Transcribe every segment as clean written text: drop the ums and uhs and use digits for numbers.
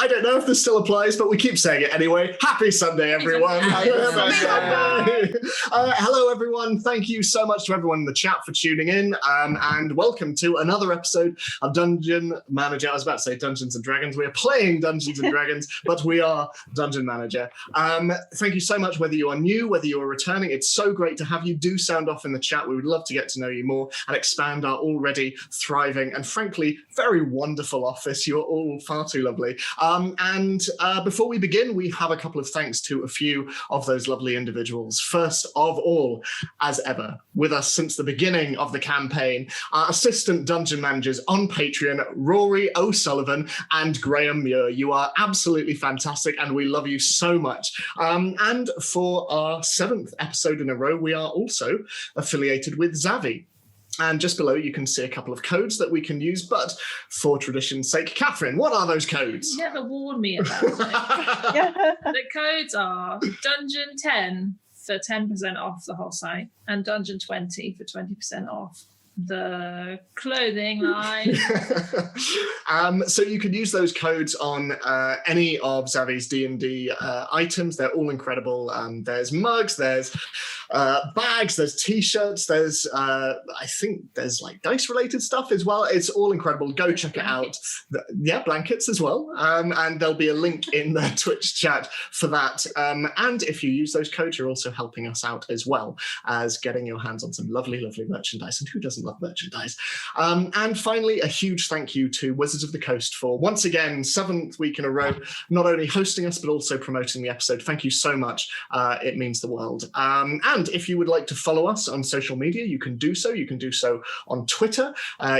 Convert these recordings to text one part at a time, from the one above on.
I don't know if this still applies, but we keep saying it anyway. Happy Sunday, everyone. Hello, everyone. Thank you so much to everyone in the chat for tuning in, and welcome to another episode of Dungeon Manager. I was about to say Dungeons and Dragons. We are playing Dungeons and Dragons, but we are Dungeon Manager. Thank you so much, whether you are new, whether you are returning. It's so great to have you. Do sound off in the chat. We would love to get to know you more and expand our already thriving and frankly very wonderful office. You're all far too lovely. And before we begin, we have a couple of thanks to a few of those lovely individuals. First of all, as ever, with us since the beginning of the campaign, our assistant dungeon managers on Patreon, Rory O'Sullivan and Graham Muir. You are absolutely fantastic, and we love you so much. And for our 7th episode in a row, we are also affiliated with Zavi. And just below, you can see a couple of codes that we can use. But for tradition's sake, Catherine, what are those codes? You never warned me about it. The codes are Dungeon 10 for 10% off the whole site and Dungeon 20 for 20% off the clothing line. So you can use those codes on any of Zavi's D&D items. They're all incredible. There's mugs, there's bags, there's t-shirts, there's I think there's like dice related stuff as well. It's all incredible. Go check it out. Yeah, blankets as well. And there'll be a link in the Twitch chat for that. And if you use those codes, you're also helping us out as well as getting your hands on some lovely, lovely merchandise. And who doesn't love merchandise? And finally, a huge thank you to Wizards of the Coast for once again 7th week in a row not only hosting us but also promoting the episode. Thank you so much. It means the world. And if you would like to follow us on social media, you can do so. You can do so on Twitter.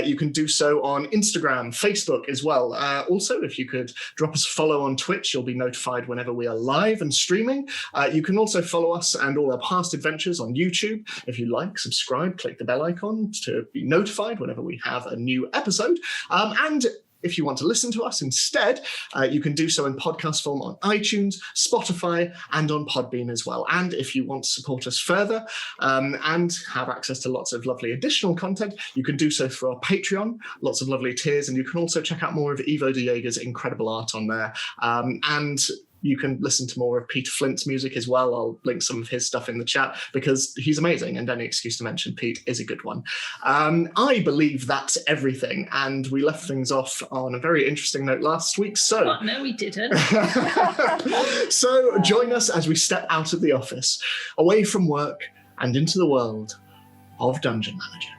You can do so on Instagram, Facebook as well. Also, if you could drop us a follow on Twitch, you'll be notified whenever we are live and streaming. You can also follow us and all our past adventures on YouTube. If you like, subscribe, click the bell icon to be notified whenever we have a new episode. And if you want to listen to us instead, you can do so in podcast form on iTunes, Spotify, and on Podbean as well. And if you want to support us further and have access to lots of lovely additional content, you can do so through our Patreon, lots of lovely tiers, and you can also check out more of Ivo de Jager's incredible art on there. And you can listen to more of Peter Flint's music as well. I'll link some of his stuff in the chat because he's amazing, and any excuse to mention Pete is a good one. I believe that's everything, and we left things off on a very interesting note last week. So, what? No, we didn't. So join us as we step out of the office, away from work, and into the world of Dungeon Manager.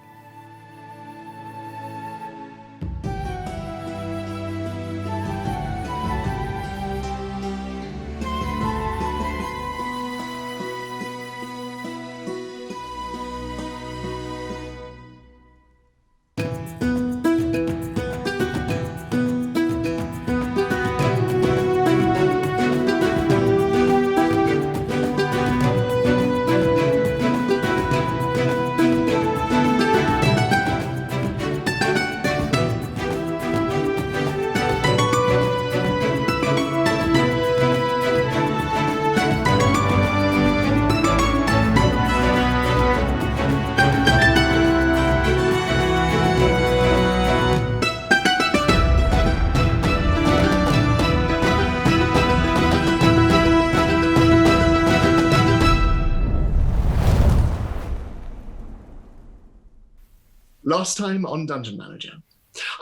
Last time on Dungeon Manager,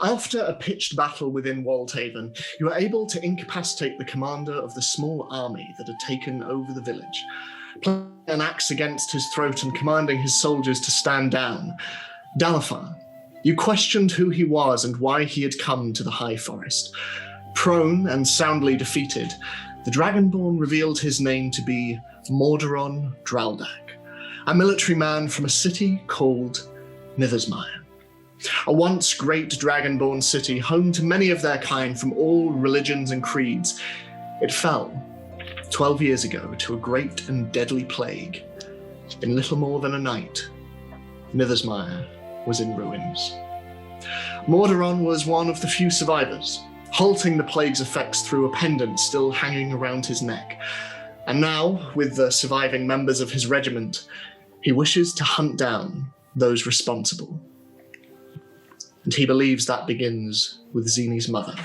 after a pitched battle within Waldhaven, you were able to incapacitate the commander of the small army that had taken over the village, planting an axe against his throat and commanding his soldiers to stand down. Dalafar, you questioned who he was and why he had come to the High Forest. Prone and soundly defeated, the Dragonborn revealed his name to be Morderon Draldak, a military man from a city called Nithersmire. A once great Dragonborn city, home to many of their kind from all religions and creeds. It fell 12 years ago to a great and deadly plague. In little more than a night, Nithersmire was in ruins. Morderon was one of the few survivors, halting the plague's effects through a pendant still hanging around his neck. And now, with the surviving members of his regiment, he wishes to hunt down those responsible. And he believes that begins with Zini's mother.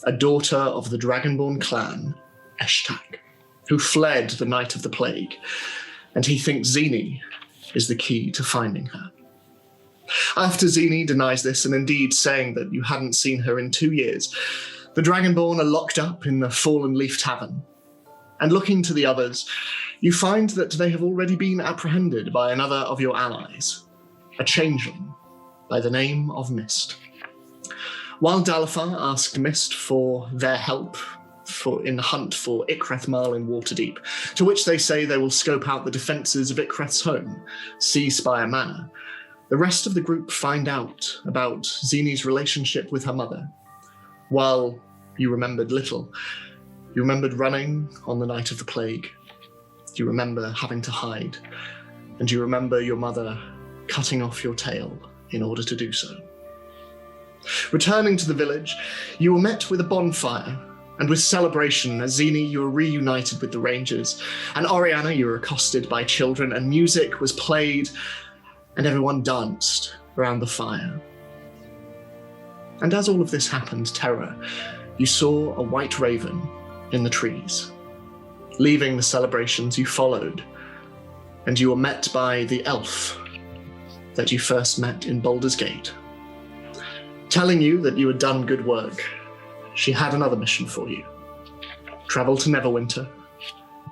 a daughter of the Dragonborn clan, Eshtak, who fled the night of the plague, and he thinks Zini is the key to finding her. After Zini denies this, and indeed saying that you hadn't seen her in 2 years, the Dragonborn are locked up in the Fallen Leaf Tavern. And looking to the others, you find that they have already been apprehended by another of your allies, a changeling by the name of Mist. While Dalifar asked Mist for their help in the hunt for Ik'reth Maal in Waterdeep, to which they say they will scope out the defences of Ik'reth's home, Sea Spire Manor, the rest of the group find out about Zini's relationship with her mother. While you remembered little, you remembered running on the night of the plague. You remember having to hide, and you remember your mother cutting off your tail in order to do so. Returning to the village, you were met with a bonfire, and with celebration as Zini, you were reunited with the Rangers, and Oriana, you were accosted by children, and music was played, and everyone danced around the fire. And as all of this happened, Terra, you saw a white raven in the trees. Leaving the celebrations, you followed, and you were met by the elf that you first met in Baldur's Gate. Telling you that you had done good work, she had another mission for you. Travel to Neverwinter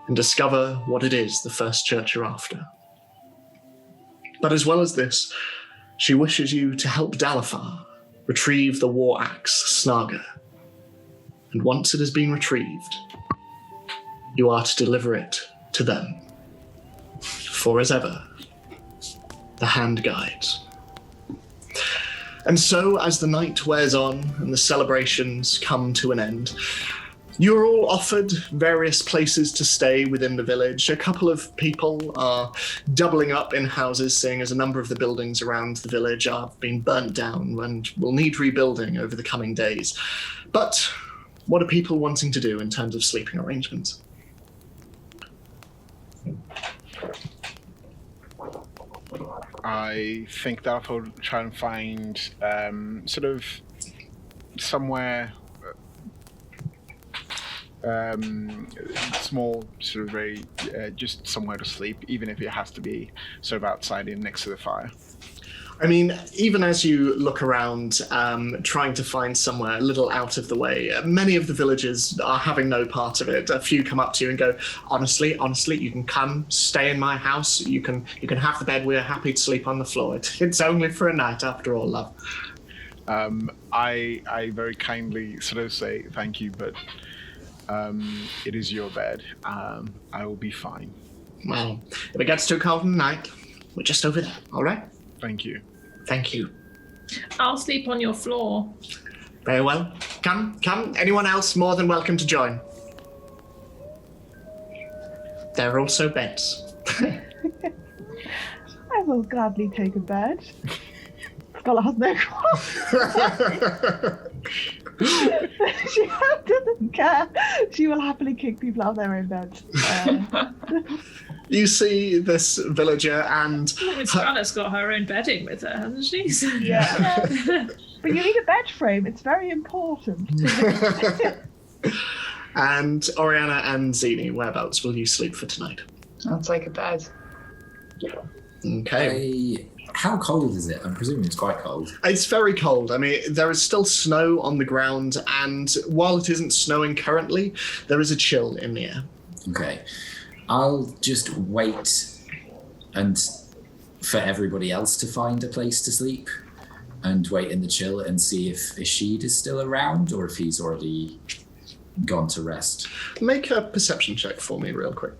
and discover what it is the First Church are after. But as well as this, she wishes you to help Dalifar retrieve the war axe Snaga. And once it has been retrieved, you are to deliver it to them. For as ever, the hand guides. And so, as the night wears on and the celebrations come to an end, you are all offered various places to stay within the village. A couple of people are doubling up in houses, seeing as a number of the buildings around the village are being burnt down and will need rebuilding over the coming days. But what are people wanting to do in terms of sleeping arrangements? I think that I'll try and find sort of somewhere small, sort of very just somewhere to sleep, even if it has to be sort of outside in next to the fire. I mean, even as you look around, trying to find somewhere a little out of the way, many of the villagers are having no part of it. A few come up to you and go, honestly, you can come, stay in my house. You can have the bed. We're happy to sleep on the floor. It's only for a night after all, love. I very kindly sort of say thank you, but it is your bed. I will be fine. Well, if it gets too cold in the night, we're just over there, all right? Thank you. Thank you. I'll sleep on your floor. Very well. Come. Anyone else more than welcome to join. There are also beds. I will gladly take a bed. Scholar has no qualms. She doesn't care. She will happily kick people out of their own beds. You see this villager and... Scarlett's got her own bedding with her, hasn't she? Yeah. But you need a bed frame. It's very important. And Oriana and Zini, whereabouts will you sleep for tonight? I'll take a bed. Okay. How cold is it? I'm presuming it's quite cold. It's very cold. I mean, there is still snow on the ground, and while it isn't snowing currently, there is a chill in the air. Okay. I'll just wait for everybody else to find a place to sleep and wait in the chill and see if Ishid is still around or if he's already gone to rest. Make a perception check for me real quick.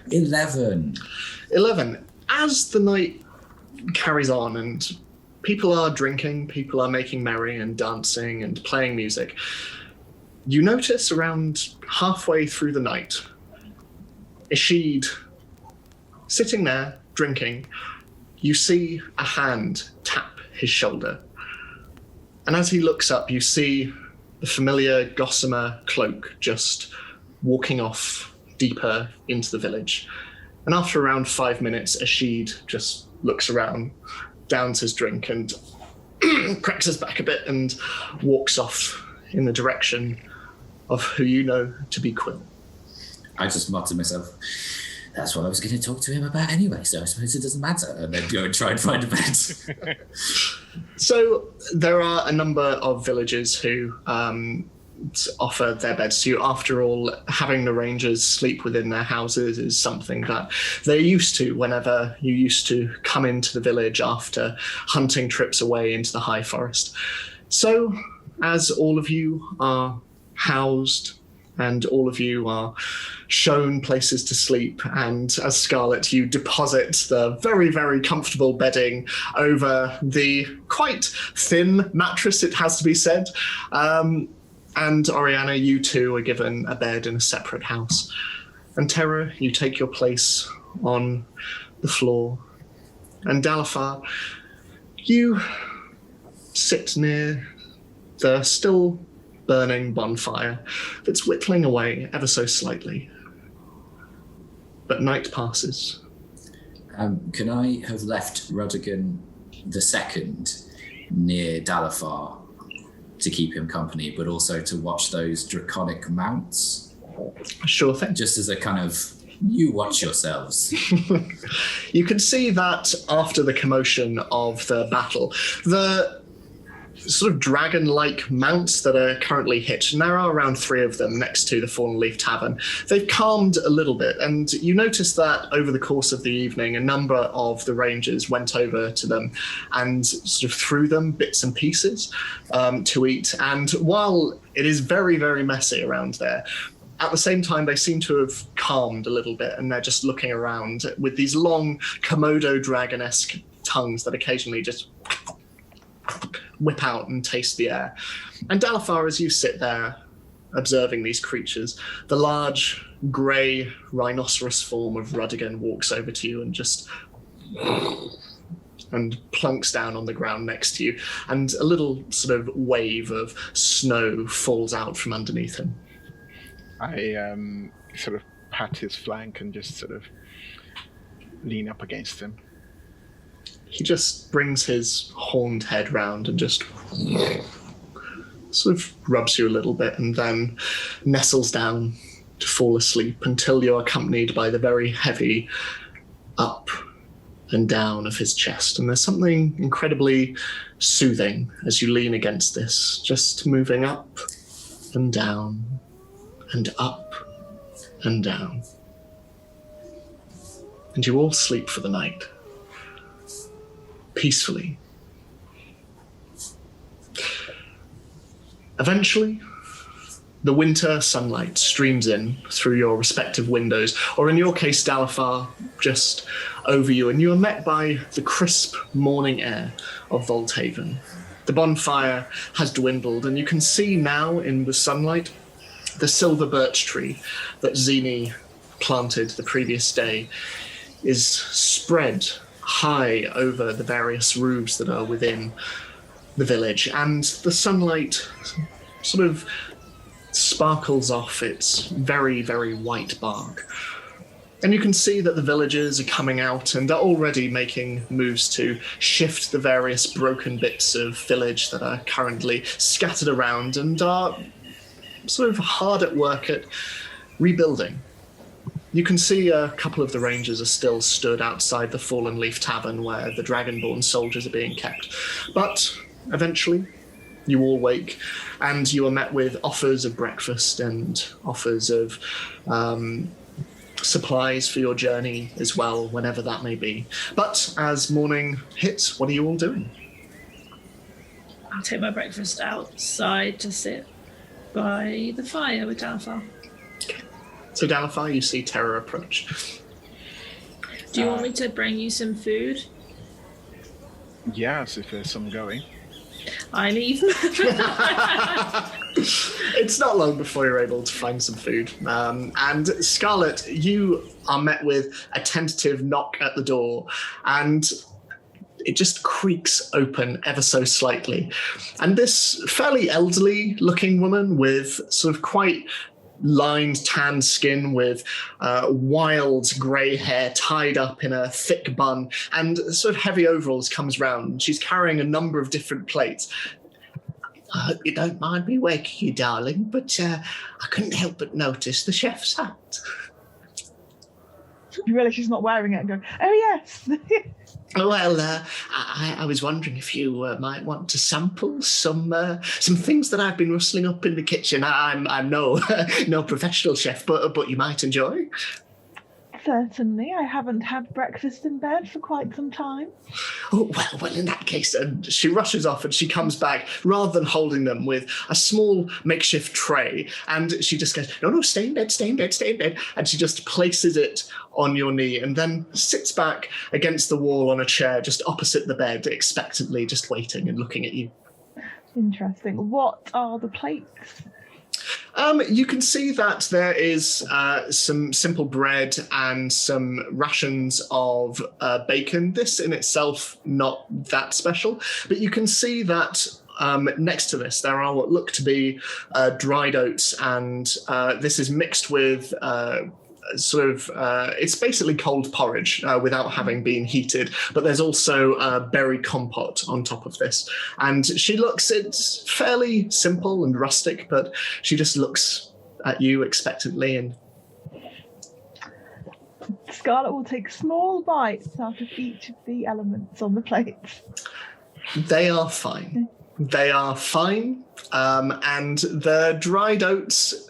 11. As the night carries on and people are drinking, people are making merry and dancing and playing music, you notice around halfway through the night, Ishid sitting there drinking, you see a hand tap his shoulder. And as he looks up, you see the familiar gossamer cloak just walking off deeper into the village. And after around 5 minutes, Ishid just looks around, downs his drink and cracks his back a bit and walks off in the direction of who you know to be Quill. I just mutter to myself, that's what I was going to talk to him about anyway, so I suppose it doesn't matter. And then go and try and find a bed. So there are a number of villagers who offer their beds to you. After all, having the rangers sleep within their houses is something that they're used to whenever you used to come into the village after hunting trips away into the high forest. So as all of you are housed and all of you are shown places to sleep, and as Scarlet, you deposit the very, very comfortable bedding over the quite thin mattress, it has to be said. And Oriana, you two are given a bed in a separate house. And Terra, you take your place on the floor. And Dalafar, you sit near the still burning bonfire that's whittling away ever so slightly. But night passes. Can I have left Rudigan II near Dalafar to keep him company, but also to watch those draconic mounts? Sure thing. Just as a kind of, you watch yourselves. You can see that after the commotion of the battle, the sort of dragon-like mounts that are currently hitched, and there are around 3 of them next to the Fallen Leaf Tavern, they've calmed a little bit, and you notice that over the course of the evening, a number of the rangers went over to them and sort of threw them bits and pieces to eat. And while it is very, very messy around there, at the same time, they seem to have calmed a little bit, and they're just looking around with these long Komodo dragon-esque tongues that occasionally just whip out and taste the air. And Dalafar, as you sit there observing these creatures, the large grey rhinoceros form of Rudigan walks over to you and just and plunks down on the ground next to you, and a little sort of wave of snow falls out from underneath him. I sort of pat his flank and just sort of lean up against him. He just brings his horned head round and just sort of rubs you a little bit and then nestles down to fall asleep until you're accompanied by the very heavy up and down of his chest. And there's something incredibly soothing as you lean against this, just moving up and down and up and down. And you all sleep for the night. Peacefully. Eventually, the winter sunlight streams in through your respective windows, or in your case, Dalafar, just over you, and you are met by the crisp morning air of Waldhaven. The bonfire has dwindled, and you can see now in the sunlight the silver birch tree that Zini planted the previous day is spread high over the various roofs that are within the village, and the sunlight sort of sparkles off its very, very white bark. And you can see that the villagers are coming out and are already making moves to shift the various broken bits of village that are currently scattered around and are sort of hard at work at rebuilding. You can see a couple of the rangers are still stood outside the Fallen Leaf Tavern where the Dragonborn soldiers are being kept. But eventually, you all wake, and you are met with offers of breakfast and offers of supplies for your journey as well, whenever that may be. But as morning hits, what are you all doing? I'll take my breakfast outside to sit by the fire with Dalafar. So Dalafar, you see Terra approach. Do you want me to bring you some food? Yes, if there's some going. I leave. It's not long before you're able to find some food. And Scarlet, you are met with a tentative knock at the door, and it just creaks open ever so slightly. And this fairly elderly looking woman with sort of quite lined tan skin with wild grey hair tied up in a thick bun, and sort of heavy overalls comes round. She's carrying a number of different plates. I hope you don't mind me waking you, darling, but I couldn't help but notice the chef's hat. You realise she's not wearing it and going, oh yes. Well, I was wondering if you might want to sample some things that I've been rustling up in the kitchen. I'm no no professional chef, but you might enjoy. Certainly. I haven't had breakfast in bed for quite some time. Oh, well, in that case, and she rushes off and she comes back, rather than holding them, with a small makeshift tray. And she just goes, no, stay in bed, stay in bed, stay in bed. And she just places it on your knee and then sits back against the wall on a chair just opposite the bed, expectantly just waiting and looking at you. Interesting. What are the plates? You can see that there is some simple bread and some rations of bacon. This in itself, not that special, but you can see that next to this, there are what look to be dried oats, and this is mixed with it's basically cold porridge without having been heated, but there's also berry compote on top of this. And it's fairly simple and rustic, but she just looks at you expectantly. And Scarlet will take small bites out of each of the elements on the plates. They are fine. They are fine. And the dried oats,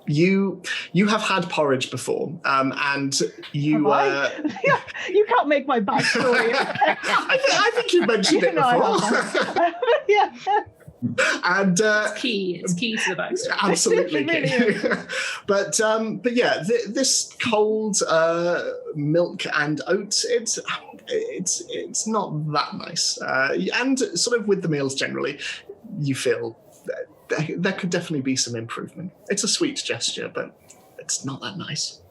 you have had porridge before, and you you can't make my backstory. I think you mentioned it before. Yeah. And it's key to the backstory. Absolutely It key. really But yeah, this cold milk and oats, it's not that nice. And sort of with the meals generally, you feel there could definitely be some improvement. It's a sweet gesture, but it's not that nice.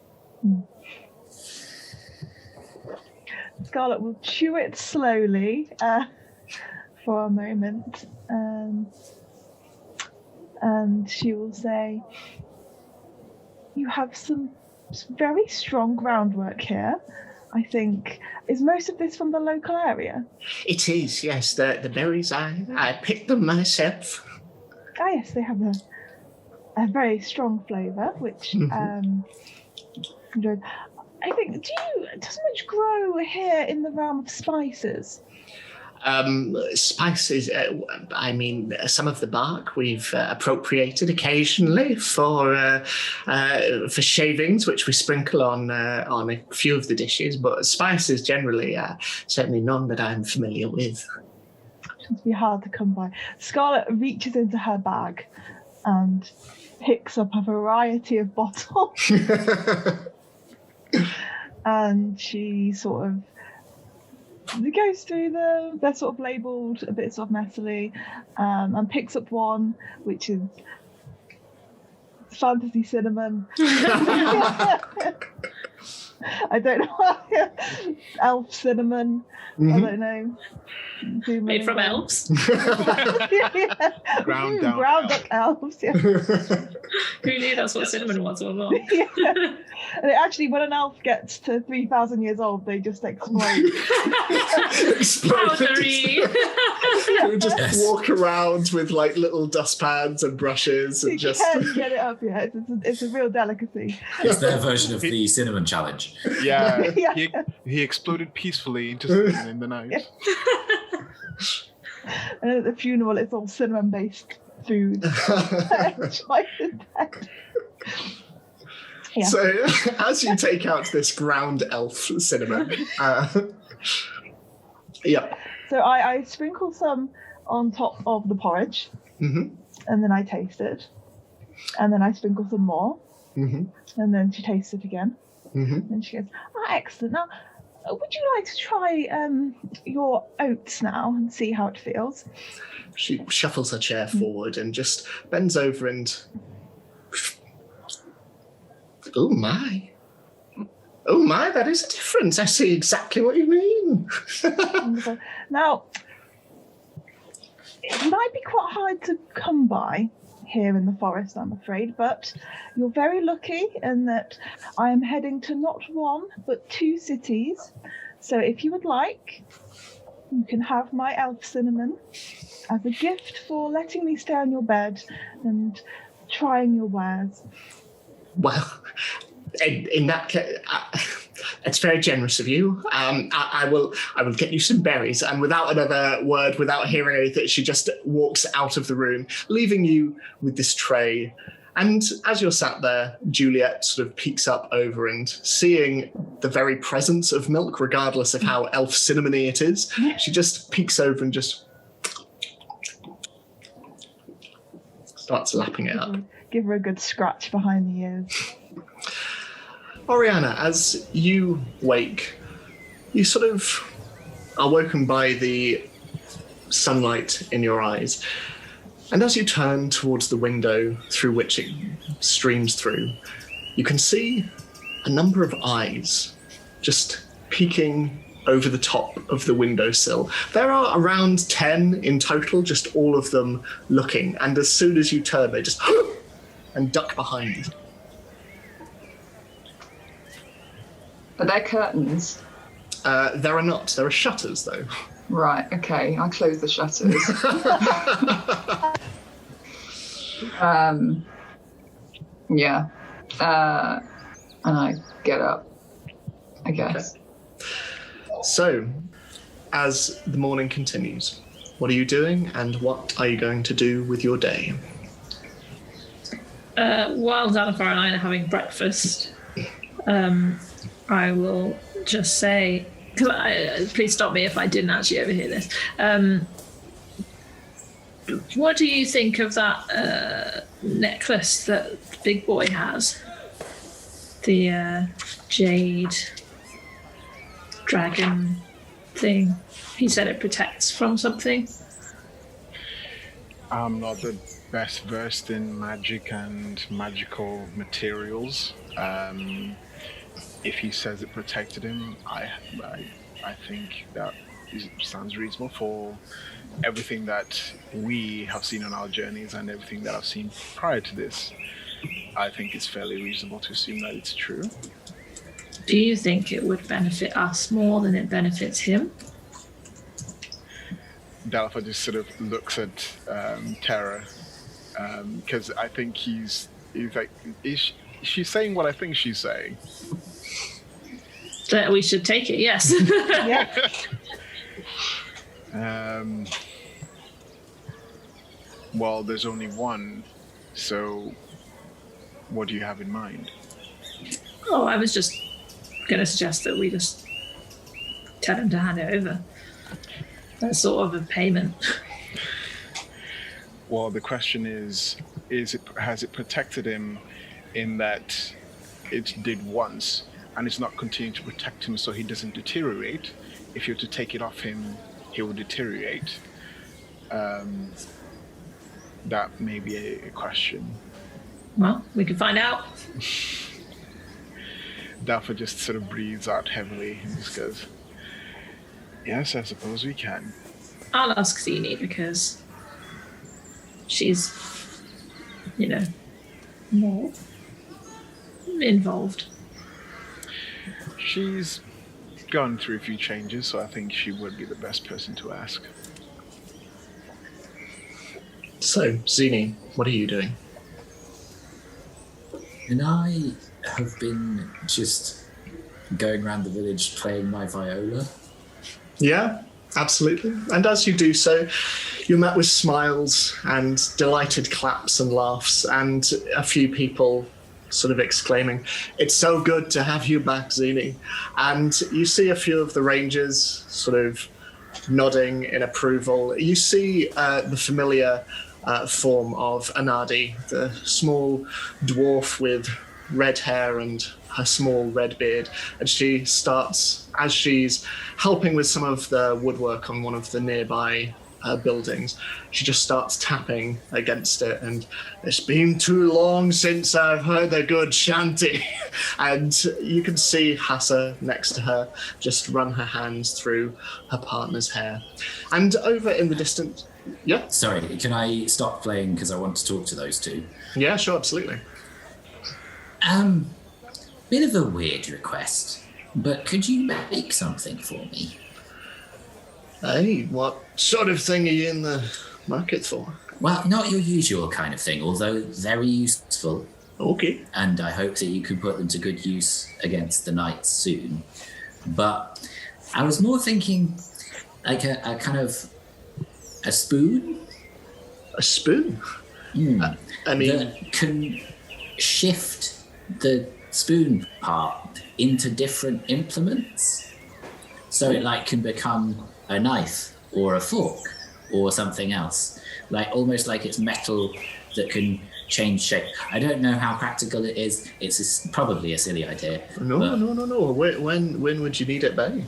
Scarlet will chew it slowly for a moment, and she will say, you have some very strong groundwork here. I think, is most of this from the local area? It is, yes. The berries, I picked them myself. Ah, yes, they have a very strong flavour, which enjoyed. I think, does much grow here in the realm of spices? Spices, some of the bark we've appropriated occasionally for shavings, which we sprinkle on a few of the dishes, but spices generally, certainly none that I'm familiar with. It must be hard to come by. Scarlet reaches into her bag and picks up a variety of bottles. And she sort of goes through them. They're sort of labelled a bit sort of messily, and picks up one, which is fantasy cinnamon. I don't know. Elf cinnamon. I don't know. Made from elves. Ground down. Ground up elves. Yeah. Who knew that's what cinnamon was or not? Yeah. And actually, when an elf gets to 3,000 years old, they just explode. Powdery. You just walk around with like little dustpans and brushes and just Get it up. Yeah, it's a real delicacy. It's their version of the cinnamon challenge. Yeah, Yeah. He exploded peacefully just in the night. Yeah. And at the funeral, it's all cinnamon-based food. Yeah. So as you take out this ground elf cinnamon, yeah. So I sprinkle some on top of the porridge, and then I taste it, and then I sprinkle some more, and then she tastes it again, and she goes, excellent. Now, would you like to try your oats now and see how it feels? She shuffles her chair forward and just bends over and... Oh my, that is a difference. I see exactly what you mean. Now, it might be quite hard to come by here in the forest, I'm afraid, but you're very lucky in that I am heading to not one, but 2 cities. So if you would like, you can have my elf cinnamon as a gift for letting me stay on your bed and trying your wares. Well, in that case, it's very generous of you. I will get you some berries. And without another word, without hearing anything, she just walks out of the room, leaving you with this tray. And as you're sat there, Juliet sort of peeks up over and seeing the very presence of milk, regardless of how elf cinnamony it is, she just peeks over and just starts lapping it up. Give her a good scratch behind the ears. Oriana, as you wake, you sort of are woken by the sunlight in your eyes. And as you turn towards the window through which it streams through, you can see a number of eyes just peeking over the top of the windowsill. There are around 10 in total, just all of them looking. And as soon as you turn, they just and duck behind. Are there curtains? There are not. There are shutters, though. Right, okay. I close the shutters. Yeah. And I get up, I guess. Okay. So, as the morning continues, what are you doing and what are you going to do with your day? While Xanathar and I are having breakfast, I will just say, please stop me if I didn't actually overhear this. What do you think of that necklace that Big Boy has? The jade dragon thing. He said it protects from something. I'm not the best versed in magic and magical materials. If he says it protected him, I think that sounds reasonable for everything that we have seen on our journeys and everything that I've seen prior to this. I think it's fairly reasonable to assume that it's true. Do you think it would benefit us more than it benefits him? Dalfa just sort of looks at Tara, because I think he's like, is she saying what I think she's saying? That we should take it, yes. Yeah. Well, there's only one, so what do you have in mind? Oh, I was just going to suggest that we just tell him to hand it over. That's sort of a payment. Well, the question is has it protected him in that it did once and it's not continuing to protect him so he doesn't deteriorate? If you're to take it off him, he will deteriorate. That may be a question. Well, we can find out. Dalfa just sort of breathes out heavily and just goes, yes, I suppose we can. I'll ask Zini because she's, more involved. She's gone through a few changes, so I think she would be the best person to ask. So, Zini, what are you doing? And I have been just going around the village playing my viola. Yeah, absolutely. And as you do so, you're met with smiles and delighted claps and laughs and a few people sort of exclaiming, "It's so good to have you back, Zini." And you see a few of the rangers sort of nodding in approval. You see the familiar form of Anadi, the small dwarf with red hair and her small red beard, and she starts, as she's helping with some of the woodwork on one of the nearby her buildings. She just starts tapping against it, and it's been too long since I've heard a good shanty. And you can see Hassa next to her just run her hands through her partner's hair. And over in the distance, yeah? Sorry, can I stop playing because I want to talk to those two? Yeah, sure, absolutely. Bit of a weird request, but could you make something for me? Hey, what sort of thing are you in the market for? Well, not your usual kind of thing, although very useful. Okay. And I hope that you can put them to good use against the knights soon. But I was more thinking like a kind of a spoon. A spoon? I mean... That can shift the spoon part into different implements. So it like can become a knife or a fork or something else. Like almost like it's metal that can change shape. I don't know how practical it is. It's probably a silly idea. No. When would you need it by?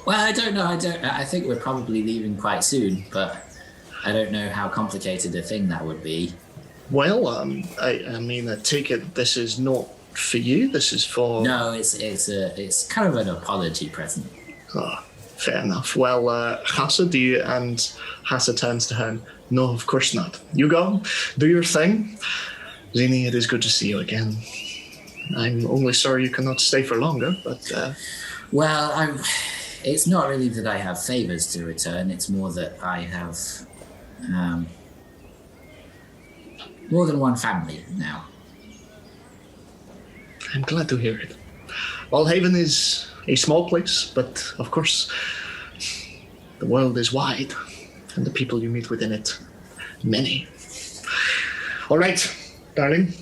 Well, I don't know. I think we're probably leaving quite soon, but I don't know how complicated a thing that would be. Well, I mean, I take it this is not for you. This is for... No, it's kind of an apology present. Oh, fair enough. Well, Hassa, do you... And Hassa turns to her and, no, of course not. You go, do your thing. Zini, it is good to see you again. I'm only sorry you cannot stay for longer, but... Well, it's not really that I have favors to return. It's more that I have more than one family now. I'm glad to hear it. Waldhaven is a small place, but of course, the world is wide, and the people you meet within it, many. All right, darling.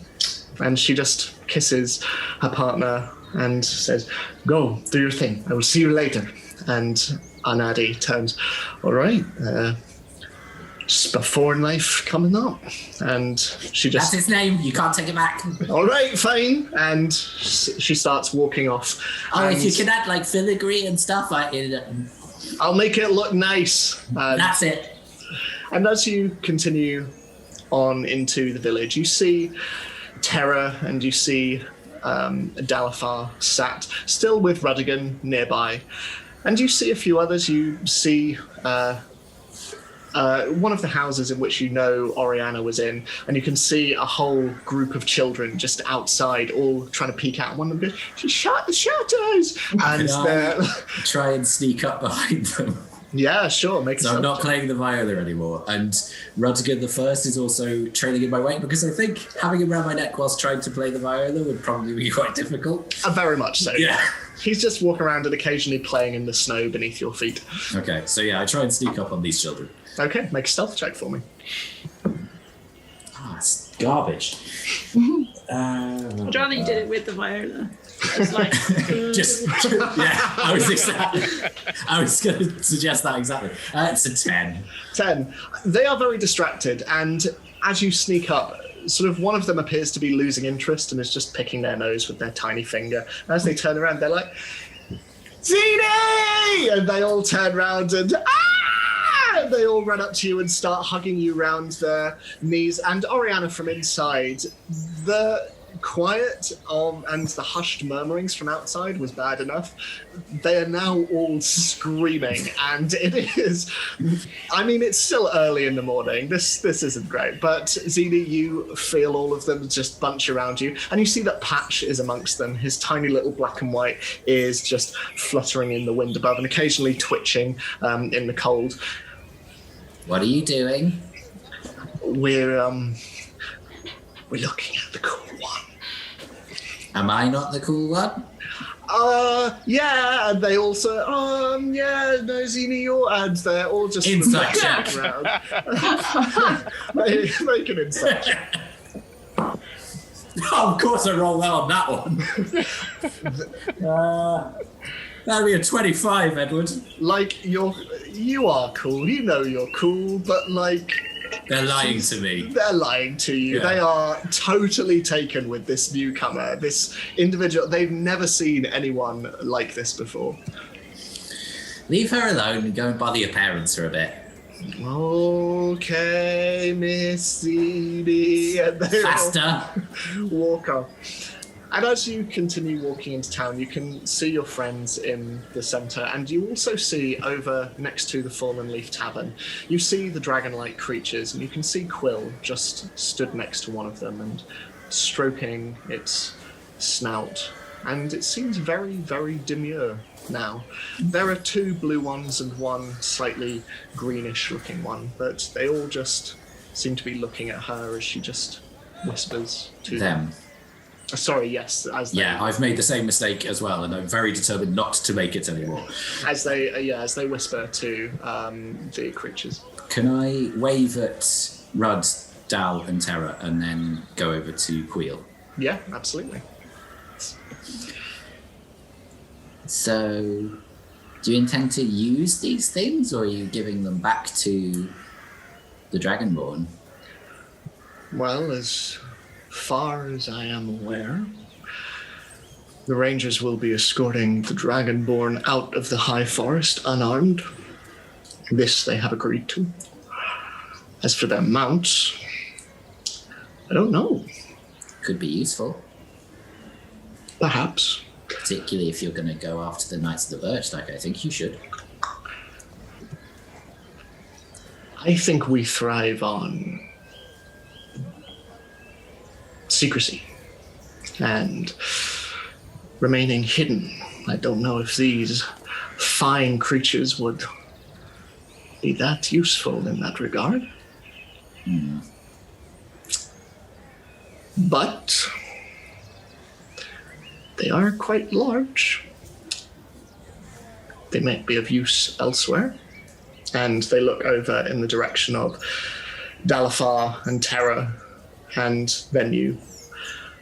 And she just kisses her partner and says, go, do your thing. I will see you later. And Anadi turns, all right, just before knife coming up. And she just... That's his name, you can't take it back. All right, fine. And she starts walking off. Oh, if you can add like filigree and stuff, I'll make it look nice. That's it. And as you continue on into the village, you see Terra and you see Dalafar sat, still with Rudigan nearby. And you see a few others. You see one of the houses in which you know Oriana was in, and you can see a whole group of children just outside, all trying to peek out. One of them goes, shut the shutters! And they're... try and sneak up behind them. Yeah, sure. Make so I'm not playing the viola anymore. And Rudigan the First is also trailing in my wake because I think having him around my neck whilst trying to play the viola would probably be quite difficult. Very much so. Yeah. He's just walking around and occasionally playing in the snow beneath your feet. Okay, so yeah, I try and sneak up on these children. Okay, make a stealth check for me. It's garbage. I'd rather you did it with the viola. It's like... yeah, I was going to suggest that exactly. It's a 10. 10. They are very distracted, and as you sneak up, sort of one of them appears to be losing interest and is just picking their nose with their tiny finger. And as they turn around, they're like, Zini! And they all turn around and, ah! They all run up to you and start hugging you round their knees. And Oriana from inside, the quiet and the hushed murmurings from outside was bad enough. They are now all screaming, and it is, I mean, it's still early in the morning. This isn't great, but Zini, you feel all of them just bunch around you, and you see that Patch is amongst them. His tiny little black and white ears just fluttering in the wind above and occasionally twitching in the cold. What are you doing? We're looking at the cool one. Am I not the cool one? Yeah, and they also, yeah, no, Zini, you're, and they're all just inside check. Around. Make an insight check. Oh, of course I roll well on that one. That'd be a 25, Edward. Like, you are cool, you know you're cool, but like... They're lying to me. They're lying to you. Yeah. They are totally taken with this newcomer, this individual. They've never seen anyone like this before. Leave her alone and go and bother your parents for a bit. Okay, Miss Edie. And they Faster! walk off. And as you continue walking into town, you can see your friends in the centre, and you also see over next to the Fallen Leaf Tavern, you see the dragon-like creatures, and you can see Quill just stood next to one of them and stroking its snout. And it seems very, very demure now. There are 2 blue ones and 1 slightly greenish-looking one, but they all just seem to be looking at her as she just whispers to them. Sorry, yes. Yeah, I've made the same mistake as well, and I'm very determined not to make it anymore. As they whisper to the creatures. Can I wave at Rudd, Dal, and Terra, and then go over to Queel? Yeah, absolutely. So, do you intend to use these things, or are you giving them back to the Dragonborn? Well, as far as I am aware, the Rangers will be escorting the Dragonborn out of the High Forest unarmed. This they have agreed to. As for their mounts, I don't know. Could be useful. Perhaps. Particularly if you're going to go after the Knights of the Birch, like I think you should. I think we thrive on secrecy and remaining hidden. I don't know if these fine creatures would be that useful in that regard. But they are quite large. They might be of use elsewhere. And they look over in the direction of Dalafar and Terra, and then you.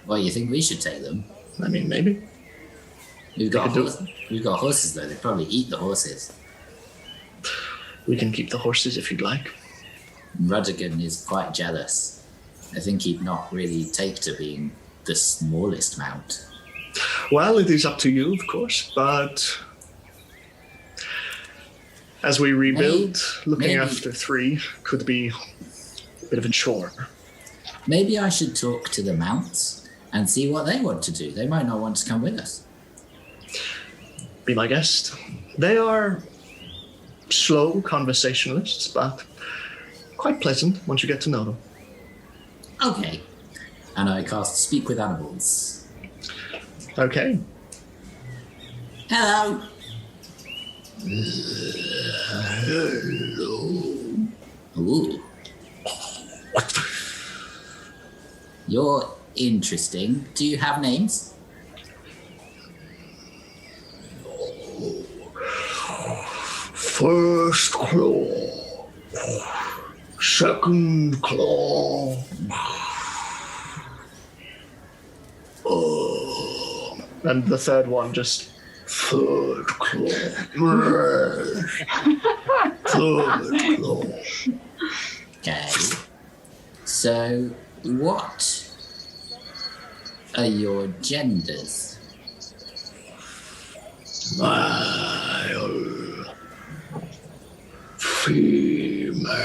Well, you think we should take them? I mean, maybe. We've got horses, though. They'd probably eat the horses. We can keep the horses if you'd like. Ruddigan is quite jealous. I think he'd not really take to being the smallest mount. Well, it is up to you, of course, but as we rebuild, looking after 3 could be a bit of a chore. Maybe I should talk to the mounts and see what they want to do. They might not want to come with us. Be my guest. They are slow conversationalists, but quite pleasant once you get to know them. Okay. And I cast Speak with Animals. Okay. Hello. Ooh. You're interesting. Do you have names? First claw. Second claw. And the third one just third claw. Third claw. Okay. So, what are your genders? Male. Female.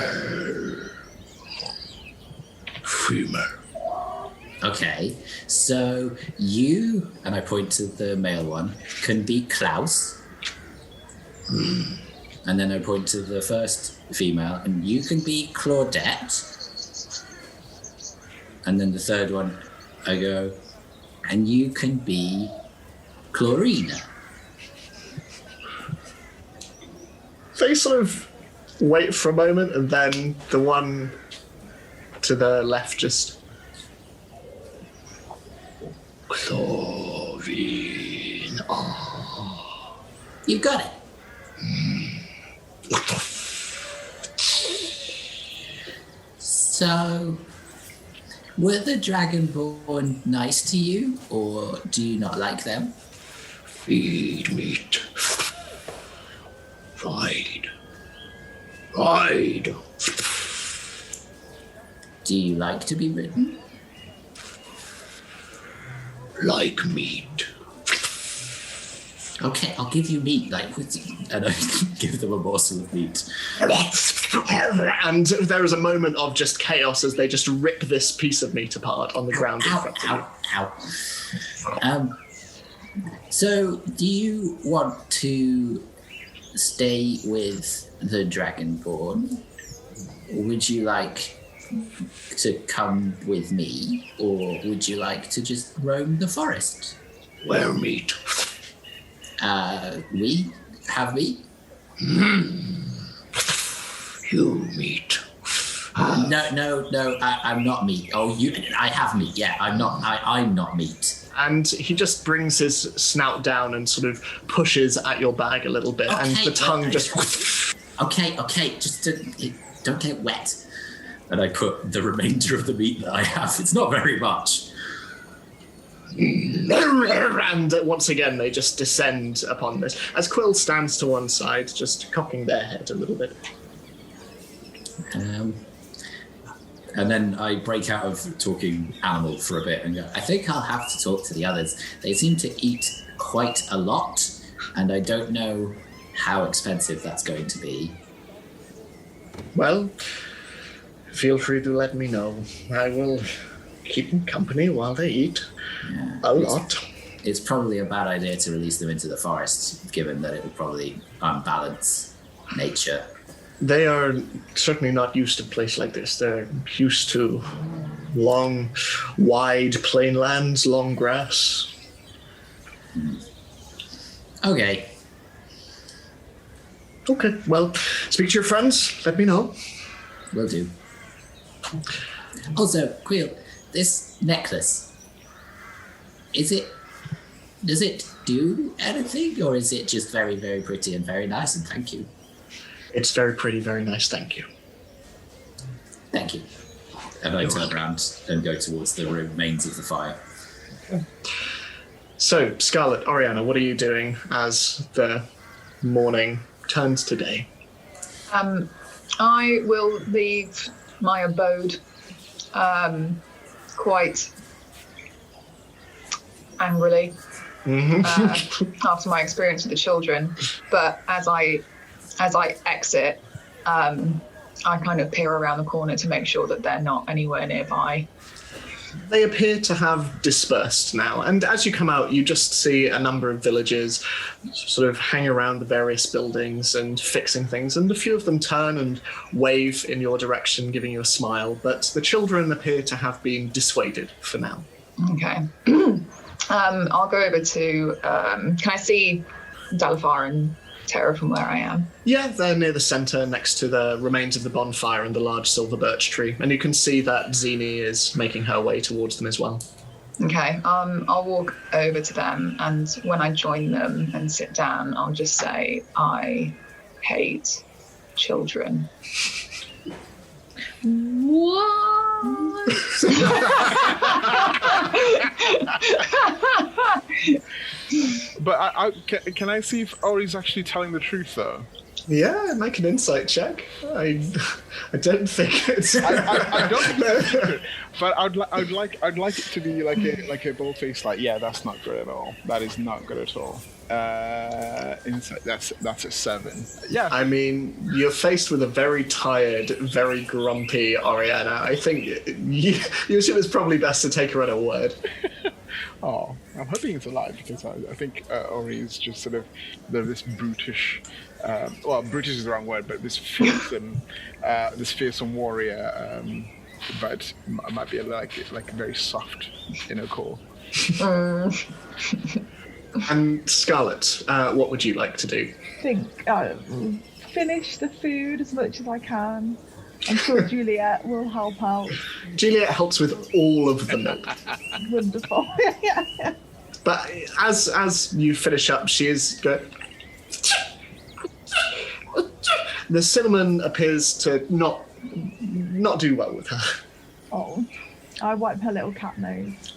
Female. Okay, so you, and I point to the male one, can be Klaus. And then I point to the first female, and you can be Claudette. And then the third one, I go, and you can be Chlorina. They sort of wait for a moment, and then the one to the left just... Chlorina. You got it. So, were the Dragonborn nice to you, or do you not like them? Feed meat. Ride. Ride. Do you like to be ridden? Like meat. Okay, I'll give you meat. And I give them a morsel of meat. And there is a moment of just chaos as they just rip this piece of meat apart on the ground in front of you. Ow. So, do you want to stay with the Dragonborn? Would you like to come with me, or would you like to just roam the forest? Where meat? We have meat. You meat. No. I'm not meat. Oh, I have meat. Yeah, I'm not meat. And he just brings his snout down and sort of pushes at your bag a little bit, and the tongue just. Okay. Just don't get wet. And I put the remainder of the meat that I have. It's not very much. And once again, they just descend upon this. As Quill stands to one side, just cocking their head a little bit. And then I break out of talking animal for a bit and go, I think I'll have to talk to the others. They seem to eat quite a lot, and I don't know how expensive that's going to be. Well, feel free to let me know. I will keep them company while they eat. Yeah, a lot. It's probably a bad idea to release them into the forest, given that it will probably unbalance nature. They are certainly not used to a place like this. They're used to long, wide plain lands, long grass. Okay, well, speak to your friends. Let me know. Will do. Also, Quill, this necklace, does it do anything, or is it just very, very pretty and very nice, and thank you? It's very pretty, very nice, thank you. Thank you. And I turn around and go towards the remains of the fire. So, Scarlet, Oriana, what are you doing as the morning turns to day? I will leave my abode quite angrily after my experience with the children. But as I exit, I kind of peer around the corner to make sure that they're not anywhere nearby. They appear to have dispersed now, and as you come out, you just see a number of villagers sort of hang around the various buildings and fixing things, and a few of them turn and wave in your direction, giving you a smile, but the children appear to have been dissuaded for now. Okay. I'll go over to, can I see Dalifar and Terra from where I am? Yeah, they're near the centre, next to the remains of the bonfire and the large silver birch tree. And you can see that Zini is making her way towards them as well. Okay, I'll walk over to them, and when I join them and sit down, I'll just say, I hate children. What? But can I see if Ori's actually telling the truth, though? Yeah, make an insight check. I don't think it's. I don't know, but I'd like it to be like a bold face, like, yeah, that's not good at all. That is not good at all. Insight, that's a 7. Yeah. I mean, you're faced with a very tired, very grumpy Oriana. I think you assume it's probably best to take her at her word. Oh, I'm hoping it's alive, because I think Ori is just sort of this brutish. Well, brutish is the wrong word, but this fearsome warrior. But might be like very soft in her core. And Scarlet, what would you like to do? I think finish the food as much as I can. I'm sure Juliet will help out. Juliet helps with all of the milk. Wonderful. Yeah. But as you finish up, she is good. The cinnamon appears to not do well with her. Oh, I wipe her little cat nose.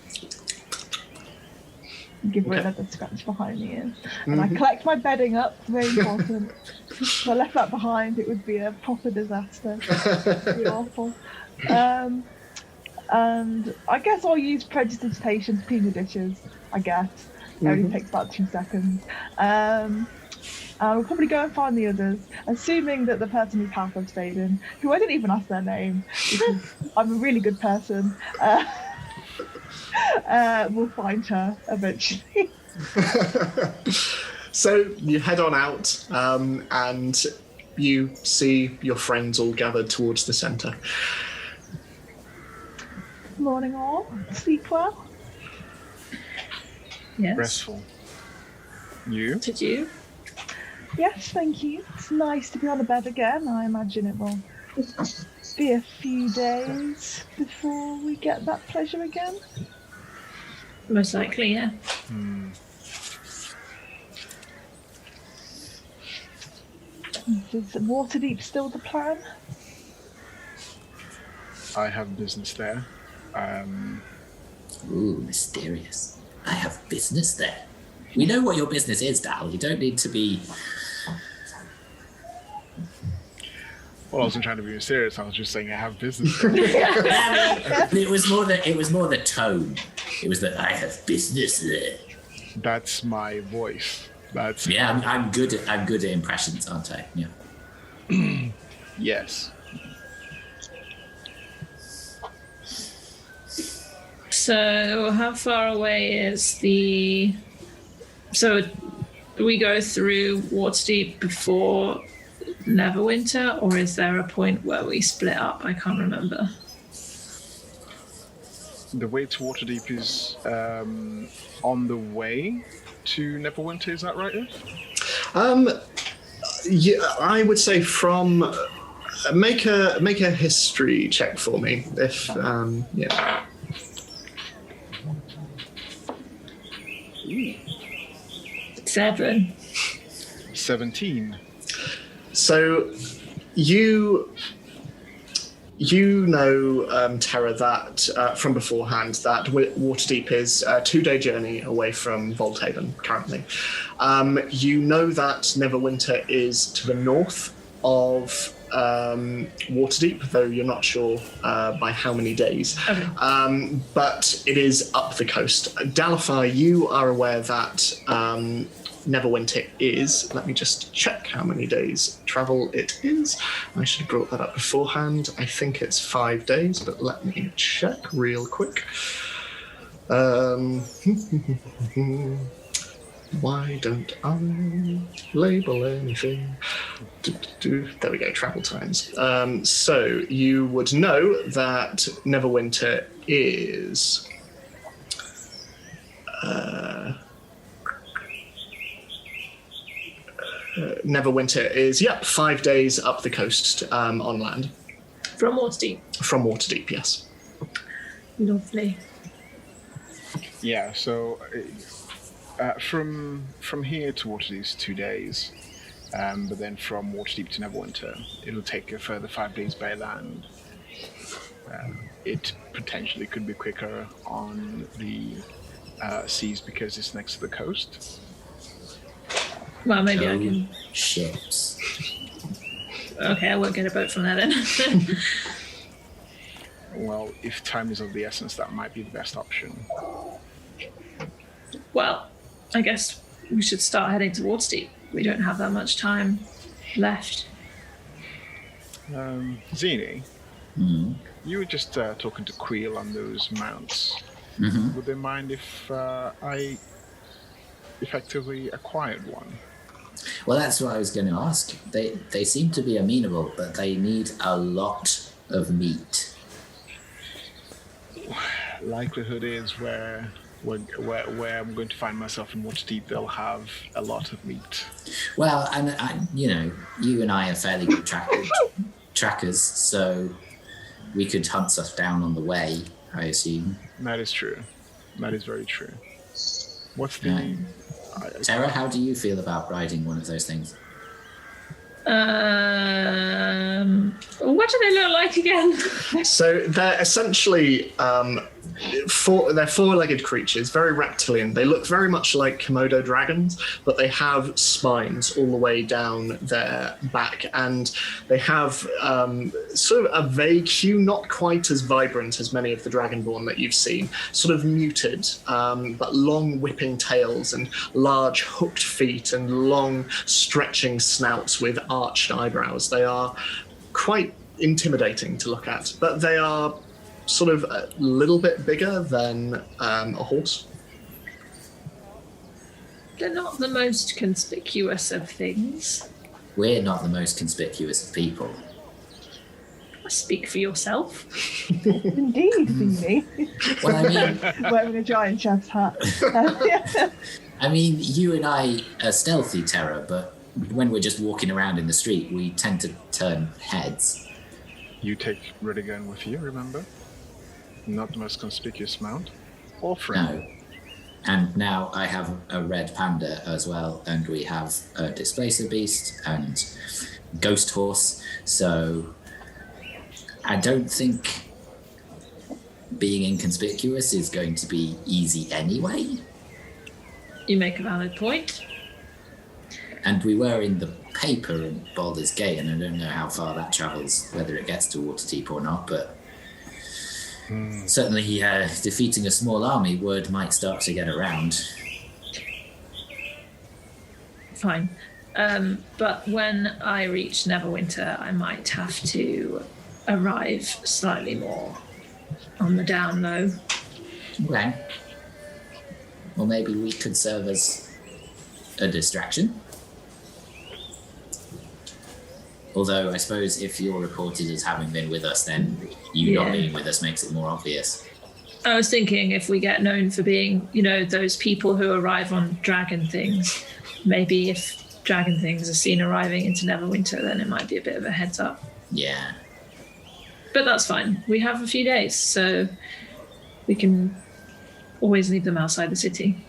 Give her another scratch behind the ears. And I collect my bedding up, very important. If I left that behind, it would be a proper disaster. It would be awful. And I guess I'll use prestidigitation to clean the dishes, I guess. It only takes about 2 seconds. I'll probably go and find the others, assuming that the person whose house I've stayed in, who I didn't even ask their name, because I'm a really good person, will find her eventually. So you head on out, and you see your friends all gathered towards the centre. Morning all. Sleep well? Yes. Restful. You? Did you? Yes, thank you. It's nice to be on the bed again. I imagine it will be a few days before we get that pleasure again. Most likely, yeah. Is Waterdeep still the plan? I have business there. Ooh, mysterious. I have business there. We know what your business is, Dal. You don't need to be... Well, I wasn't trying to be mysterious. I was just saying I have business there. it was more the tone. It was that I have business there. That's my voice. That's Yeah, I'm good at impressions, aren't I? Yeah. yes. So how far away is the... So do we go through Waterdeep before Neverwinter, or is there a point where we split up? I can't remember. The way to Waterdeep is on the way to Neverwinter, is that right, Ed? Yeah, I would say from... make a history check for me, if... yeah. Ooh. 7. 17. So, you know, Terra, that from beforehand, that Waterdeep is a 2-day journey away from Waldhaven currently. You know that Neverwinter is to the north of Waterdeep, though you're not sure by how many days. Okay. But it is up the coast. Dalify, you are aware that Neverwinter is, let me just check how many days travel it is. I should have brought that up beforehand. I think it's 5 days, but let me check real quick. Why don't I label anything? There we go, travel times. So you would know that Neverwinter is... Neverwinter is, 5 days up the coast on land. From Waterdeep. From Waterdeep, yes. Lovely. Yeah, so from here to Waterdeep is 2 days, but then from Waterdeep to Neverwinter, it'll take a further 5 days by land. It potentially could be quicker on the seas because it's next to the coast. Well, maybe I can... Ships. Okay, I won't get a boat from there then. Well, if time is of the essence, that might be the best option. Well, I guess we should start heading towards Waterdeep. We don't have that much time left. Zini, you were just talking to Queel on those mounts. Mm-hmm. Would they mind if I effectively acquired one? Well, that's what I was going to ask. They seem to be amenable, but they need a lot of meat. Likelihood is where I'm going to find myself in Waterdeep, they'll have a lot of meat. Well, and you and I are fairly good trackers, so we could hunt stuff down on the way, I assume. That is true. That is very true. What's the... Tara, how do you feel about riding one of those things? What do they look like again? So they're essentially they're four-legged creatures, very reptilian. They look very much like Komodo dragons, but they have spines all the way down their back, and they have sort of a vague hue, not quite as vibrant as many of the Dragonborn that you've seen, sort of muted, but long whipping tails and large hooked feet and long stretching snouts with arched eyebrows. They are quite intimidating to look at, but they are sort of a little bit bigger than a horse. They're not the most conspicuous of things. We're not the most conspicuous of people. Speak for yourself. Indeed, Beanie. Well, I mean, wearing a giant chef's hat. I mean, you and I are stealthy terror, but when we're just walking around in the street, we tend to turn heads. You take Rudigan with you, remember? Not the most conspicuous mount or friend. No. And now I have a red panda as well, and we have a displacer beast and ghost horse, so I don't think being inconspicuous is going to be easy anyway. You make a valid point. And we were in the paper in Baldur's Gate, and I don't know how far that travels, whether it gets to Waterdeep or not, but certainly defeating a small army, word might start to get around. Fine. But when I reach Neverwinter, I might have to arrive slightly more on the down low. Okay. Well, maybe we could serve as a distraction. Although I suppose if you're reported as having been with us, then you not being with us makes it more obvious. I was thinking if we get known for being, those people who arrive on dragon things, maybe if dragon things are seen arriving into Neverwinter, then it might be a bit of a heads up. Yeah. But that's fine. We have a few days, so we can always leave them outside the city.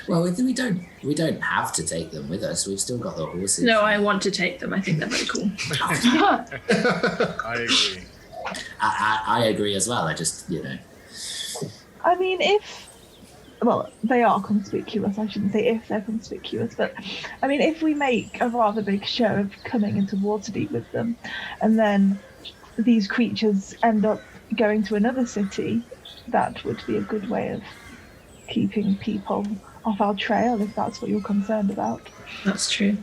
Well, we don't have to take them with us. We've still got the horses. No, I want to take them. I think they're very cool. I agree. I agree as well. I just, I mean, they are conspicuous. I shouldn't say if they're conspicuous, but I mean, if we make a rather big show of coming into Waterdeep with them, and then these creatures end up going to another city, that would be a good way of keeping people off our trail, if that's what you're concerned about. That's true.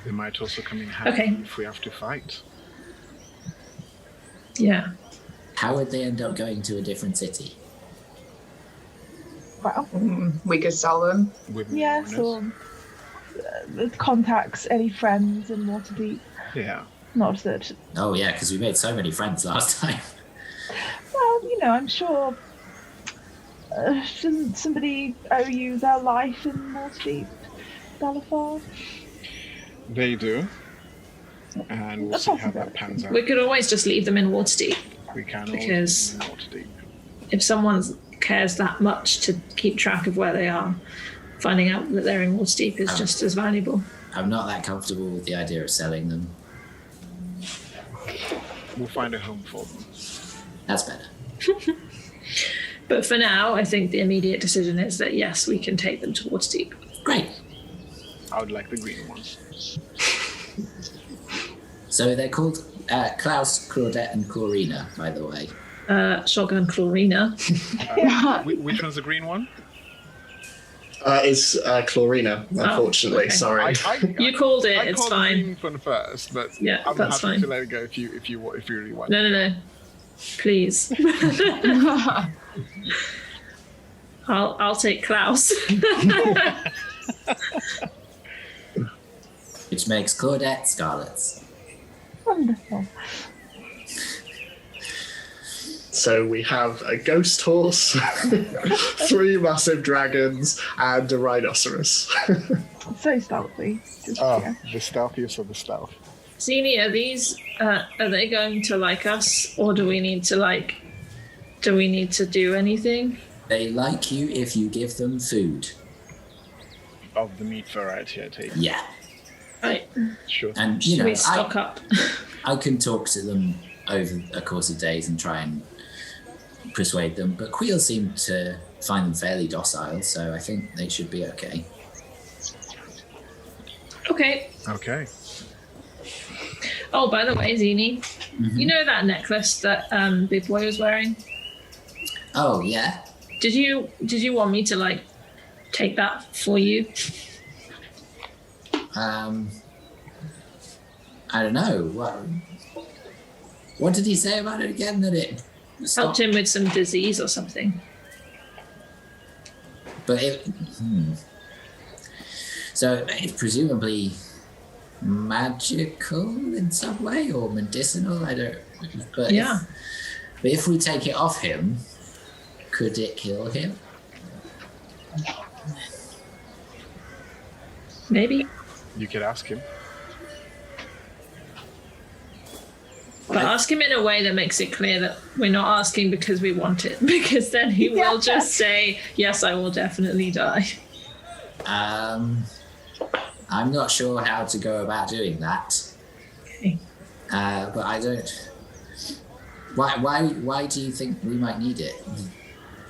They might also come in handy if we have to fight. Yeah. How would they end up going to a different city? Well, we could sell them. Yes, or contacts any friends in Waterdeep. Yeah. Not that. Oh yeah, because we made so many friends last time. Well, I'm sure. Doesn't somebody owe you their life in Waterdeep, Balafar? They do. And we'll see how that pans out. We could always just leave them in Waterdeep. We can because always leave them in Waterdeep. If someone cares that much to keep track of where they are, finding out that they're in Waterdeep is just as valuable. I'm not that comfortable with the idea of selling them. We'll find a home for them. That's better. But for now, I think the immediate decision is that yes, we can take them to Waterdeep. Great. I would like the green ones. So they're called Klaus, Claudette, and Chlorina, by the way. Shotgun Chlorina. Which one's the green one? It's Chlorina, unfortunately. Okay. Sorry. You called it. I it's called fine. the green one first, but Yeah, I'm that's happy fine. to let it go if you really want. No. Please. I'll take Klaus. Which makes Claudette Scarlets. Wonderful. So we have a ghost horse, 3 massive dragons, and a rhinoceros. So stealthy. The stealthiest of the stealth. Zini, are these are they going to like us, or do we need to do anything? They like you if you give them food. Of the meat variety, I take. Yeah. Right. Sure. And Should we stock up? I can talk to them over a course of days and try and persuade them, but Queel seemed to find them fairly docile, so I think they should be okay. Okay. Okay. Oh, by the way, Zini, you know that necklace that Big Boy was wearing? Oh, yeah? Did you want me to, like, take that for you? I don't know. What did he say about it again? That it Helped him with some disease or something. But So it's presumably magical in some way or medicinal. I don't. But Yeah. But if we take it off him, could it kill him? Maybe. You could ask him. But ask him in a way that makes it clear that we're not asking because we want it, because then he will just say, yes, I will definitely die. I'm not sure how to go about doing that. Okay. But I don't. Why do you think we might need it?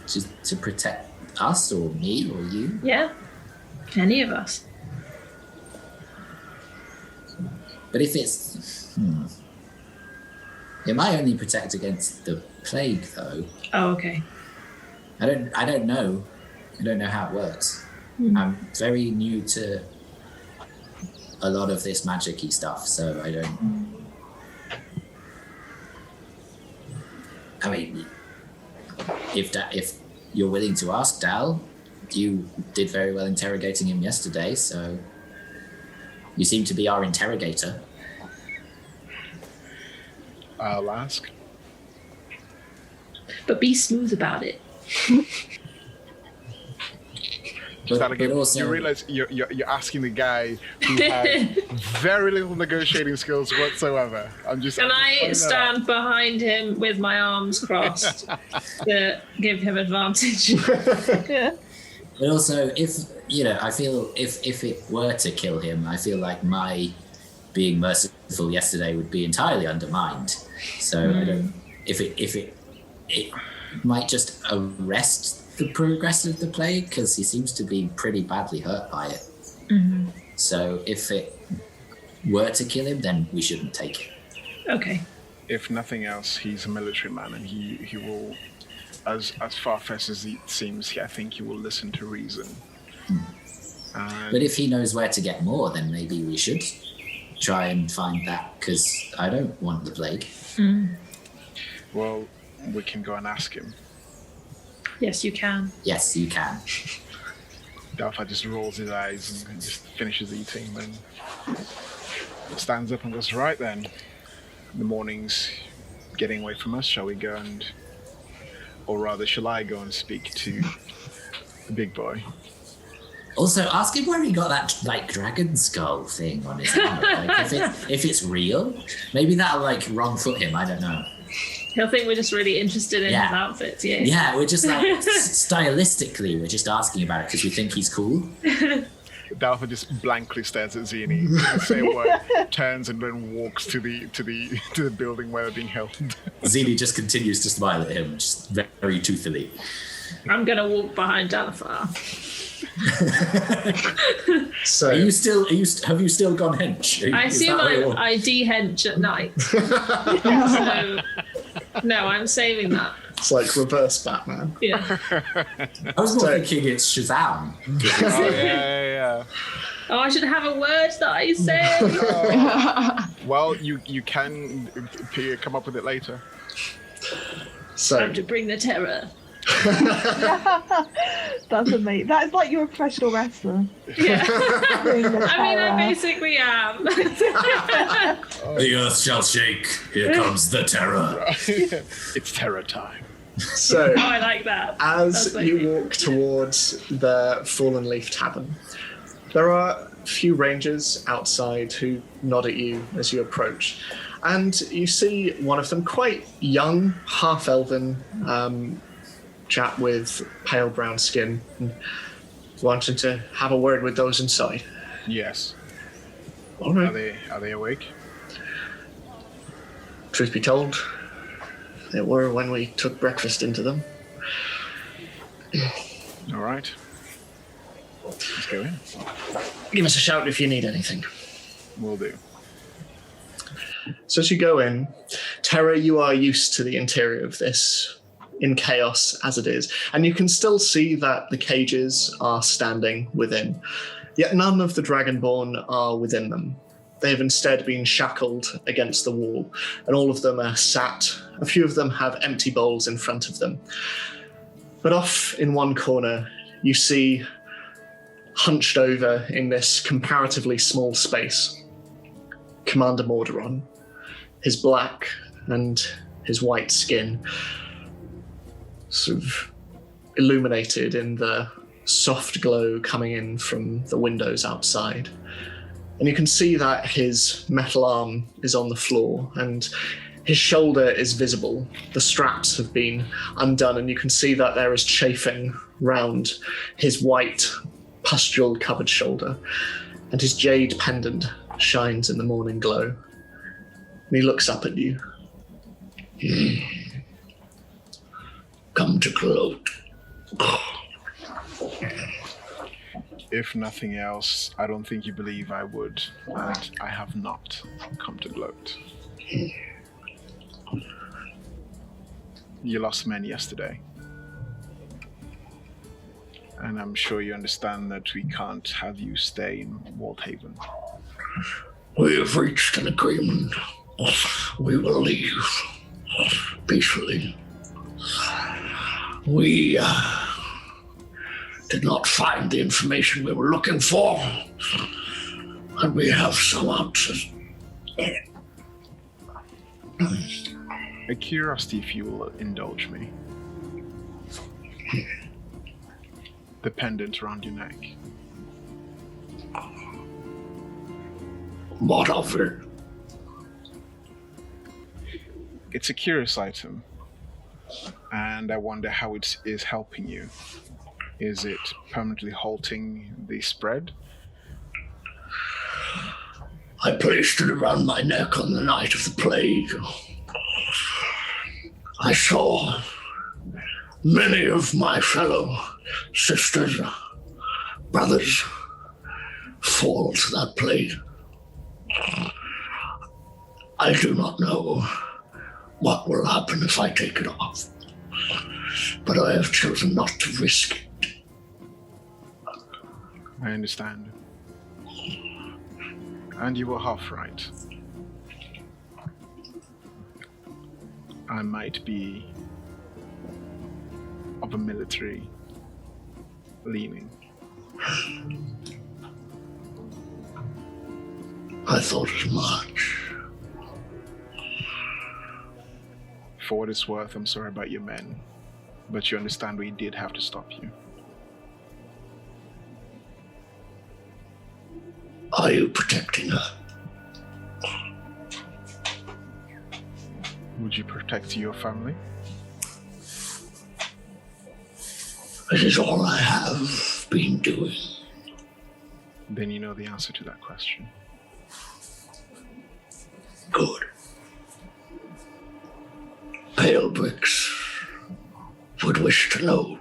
Just to protect us or me or you? Yeah. Any of us. But if it's it might only protect against the plague, though. Oh, okay. I don't know. I don't know how it works. I'm very new to a lot of this magic-y stuff, so I don't. I mean, if you're willing to ask, Dal, you did very well interrogating him yesterday, so you seem to be our interrogator. I'll ask. But be smooth about it. But also, you realize you're asking the guy who has very little negotiating skills whatsoever. And I stand behind him with my arms crossed to give him advantage. But also, I feel if it were to kill him, I feel like my being merciful yesterday would be entirely undermined. So I don't. If it might just arrest the progress of the plague, because he seems to be pretty badly hurt by it. So if it were to kill him, then we shouldn't take it. Okay. If nothing else, he's a military man, and he will, as far-fetched as it seems, I think he will listen to reason. But if he knows where to get more, then maybe we should try and find that, because I don't want the plague. Well, we can go and ask him. Yes, you can. Yes, you can. Dalfa just rolls his eyes and just finishes eating, then stands up and goes, right then, the morning's getting away from us, shall we go or rather, shall I go and speak to the big boy? Also, ask him where he got that, dragon skull thing on his armor. If it's real, maybe that'll, wrong foot him, I don't know. He'll think we're just really interested in his outfits, yeah. Yeah, we're just stylistically, we're just asking about it because we think he's cool. Dalfa just blankly stares at Zini, doesn't say a word, turns and then walks to the building where they're being held. Zini just continues to smile at him, just very toothily. I'm gonna walk behind Dalfa. So have you still gone hench? I assume I de-hench at night. So, no, I'm saving that. It's like reverse Batman. Yeah. I was more thinking it's Shazam. Yeah. Oh, I should have a word that I say. Well, you can come up with it later. So Time to bring the terror. That's amazing. That's like you're a professional wrestler. Yeah. I basically am. The earth shall shake. Here comes the terror. It's terror time. So I like that. As you walk towards the Fallen Leaf Tavern, there are a few rangers outside who nod at you as you approach. And you see one of them, quite young, half-elven, chap with pale brown skin, wanting to have a word with those inside. Yes. All right. Are they awake? Truth be told, They were when we took breakfast into them. All right. Let's go in. Give us a shout if you need anything. Will do. So as you go in, Terra, you are used to the interior of this, in chaos as it is, and you can still see that the cages are standing within, yet none of the Dragonborn are within them. They have instead been shackled against the wall, and all of them are sat. A few of them have empty bowls in front of them. But off in one corner, you see, hunched over in this comparatively small space, Commander Morderon, his black and his white skin sort of illuminated in the soft glow coming in from the windows outside. And you can see that his metal arm is on the floor and his shoulder is visible. The straps have been undone and you can see that there is chafing round his white, pustule-covered shoulder, and his jade pendant shines in the morning glow. And he looks up at you. Come to gloat. If nothing else, I don't think you believe I would, and I have not come to gloat. You lost men yesterday. And I'm sure you understand that we can't have you stay in Waldhaven. We have reached an agreement. We will leave peacefully. We did not find the information we were looking for, and we have some answers. A curiosity, if you will indulge me. The pendant around your neck. What of it? It's a curious item, and I wonder how it is helping you. Is it permanently halting the spread? I placed it around my neck on the night of the plague. I saw many of my fellow sisters, brothers, fall to that plague. I do not know what will happen if I take it off, but I have chosen not to risk it. I understand. And you were half right. I might be of a military leaning. I thought as much. For what it's worth, I'm sorry about your men, but you understand we did have to stop you. Are you protecting her? Would you protect your family? It is all I have been doing. Then you know the answer to that question. Good. Pale Bricks would wish to know.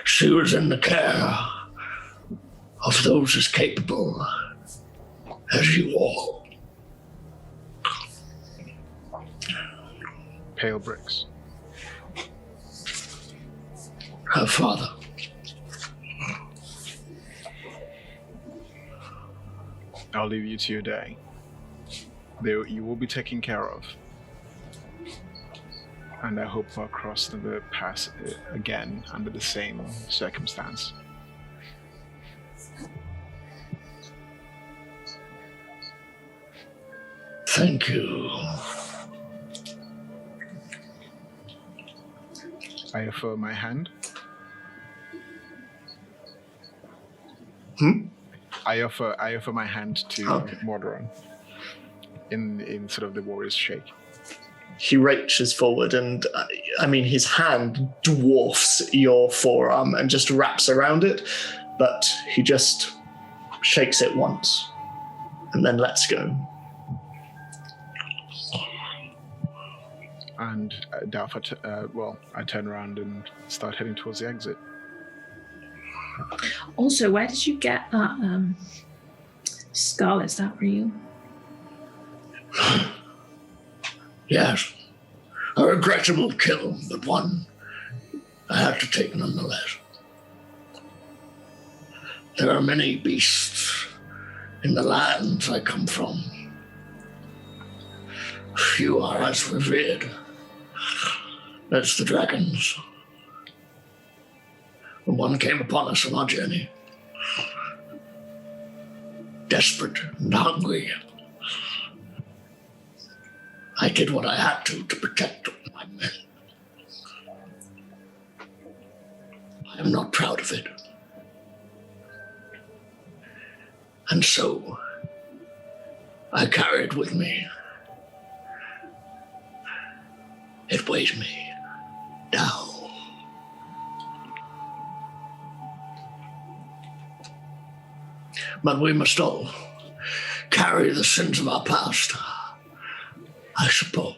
She was in the care of those as capable as you all. Pale Bricks. Her father. I'll leave you to your day. You will be taken care of. And I hope I'll cross the path again under the same circumstance. Thank you. I offer my hand. I offer my hand to Morderon in sort of the warrior's shake. He reaches forward and, his hand dwarfs your forearm and just wraps around it, but he just shakes it once and then lets go. And I turn around and start heading towards the exit. Also, where did you get that skull? Is that real? Yes. A regrettable kill, but one I had to take nonetheless. There are many beasts in the lands I come from. Few are as revered as the dragons. And one came upon us on our journey. Desperate and hungry. I did what I had to protect my men. I am not proud of it. And so, I carry it with me. It weighs me down. But we must all carry the sins of our past, I suppose.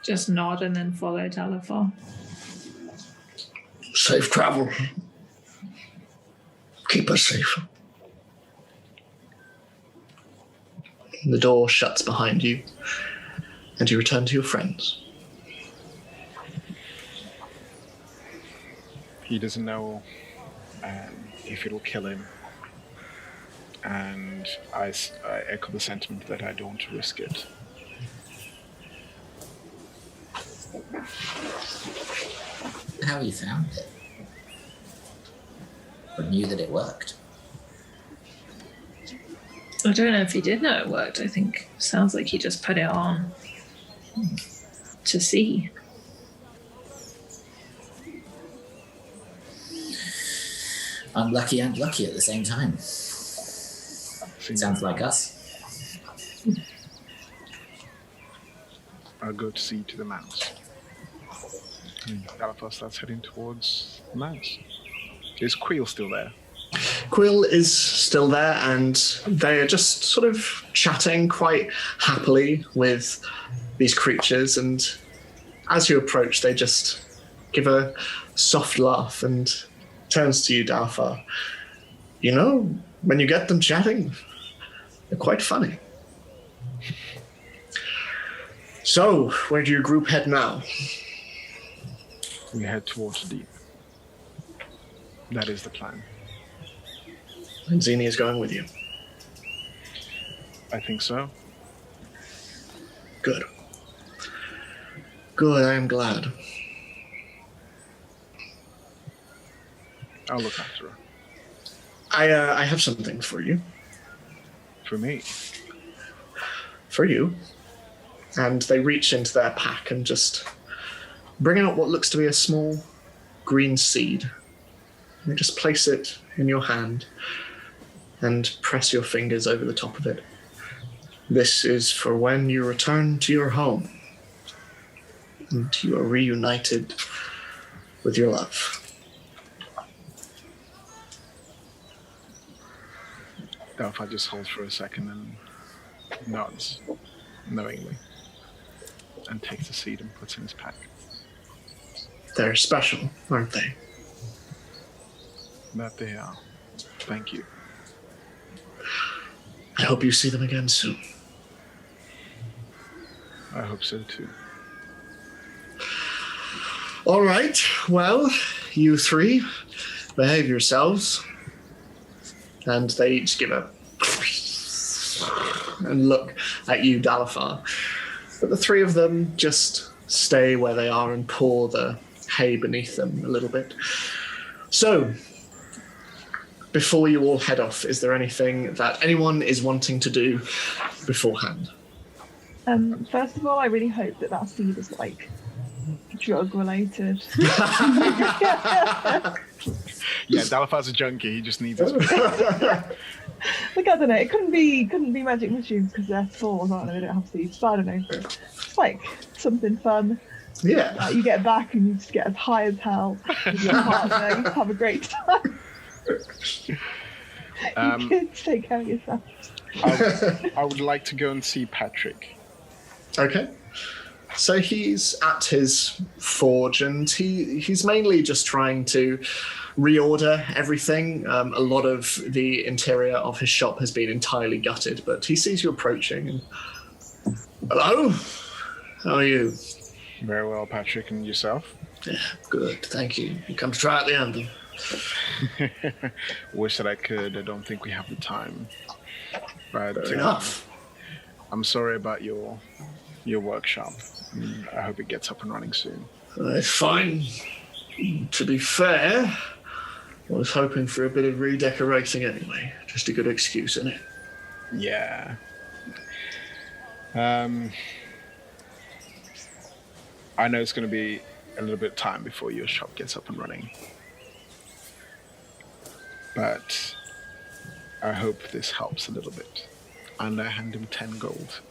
Just nod and then follow Talifar. Safe travel. Keep us safe. The door shuts behind you, and you return to your friends. He doesn't know if it'll kill him, and I echo the sentiment that I don't want to risk it. How you found it? But knew that it worked. I don't know if he did know it worked. I think it sounds like he just put it on to see. Unlucky and lucky at the same time. Sounds like us. I'll go to see to the mouse. Talifar starts heading towards the mouse. Is Queel still there? Quill is still there, and they are just sort of chatting quite happily with these creatures, and as you approach, they just give a soft laugh and turns to you, Dalfar. You know, when you get them chatting, they're quite funny. So, where do your group head now? We head towards Waterdeep. That is the plan. And Zini is going with you. I think so. Good. Good, I am glad. I'll look after her. I have something for you. For me? For you. And they reach into their pack and just bring out what looks to be a small green seed. And they just place it in your hand and press your fingers over the top of it. This is for when you return to your home and you are reunited with your love. Dalfar just holds for a second and nods knowingly and takes the seed and puts it in his pack. They're special, aren't they? That they are. Thank you. I hope you see them again soon. I hope so too. All right, well, you three, behave yourselves. And they each give a and look at you, Dalifar. But the three of them just stay where they are and pour the hay beneath them a little bit. So, before you all head off, is there anything that anyone is wanting to do beforehand? First of all, I really hope that seed is like drug related. Yeah, Dalafar's a junkie. He just needs his. Like, I don't know. It couldn't be magic mushrooms because they're spores, aren't they? They don't have seeds. But I don't know. It's like something fun. Yeah. You get back and you just get as high as hell with your partner. You just have a great time. You kids take care of yourself. I would like to go and see Patrick. Okay. So he's at his forge, and he's mainly just trying to reorder everything. A lot of the interior of his shop has been entirely gutted, but he sees you approaching. And, hello? How are you? Very well, Patrick, and yourself? Yeah, good, thank you. You come to try out the handle. Wish that I could. I don't think we have the time. But Fair enough. I'm sorry about your workshop. I hope it gets up and running soon. It's fine. To be fair, I was hoping for a bit of redecorating anyway. Just a good excuse, isn't it? Yeah. I know it's going to be a little bit of time before your shop gets up and running. But I hope this helps a little bit. And I hand him 10 gold.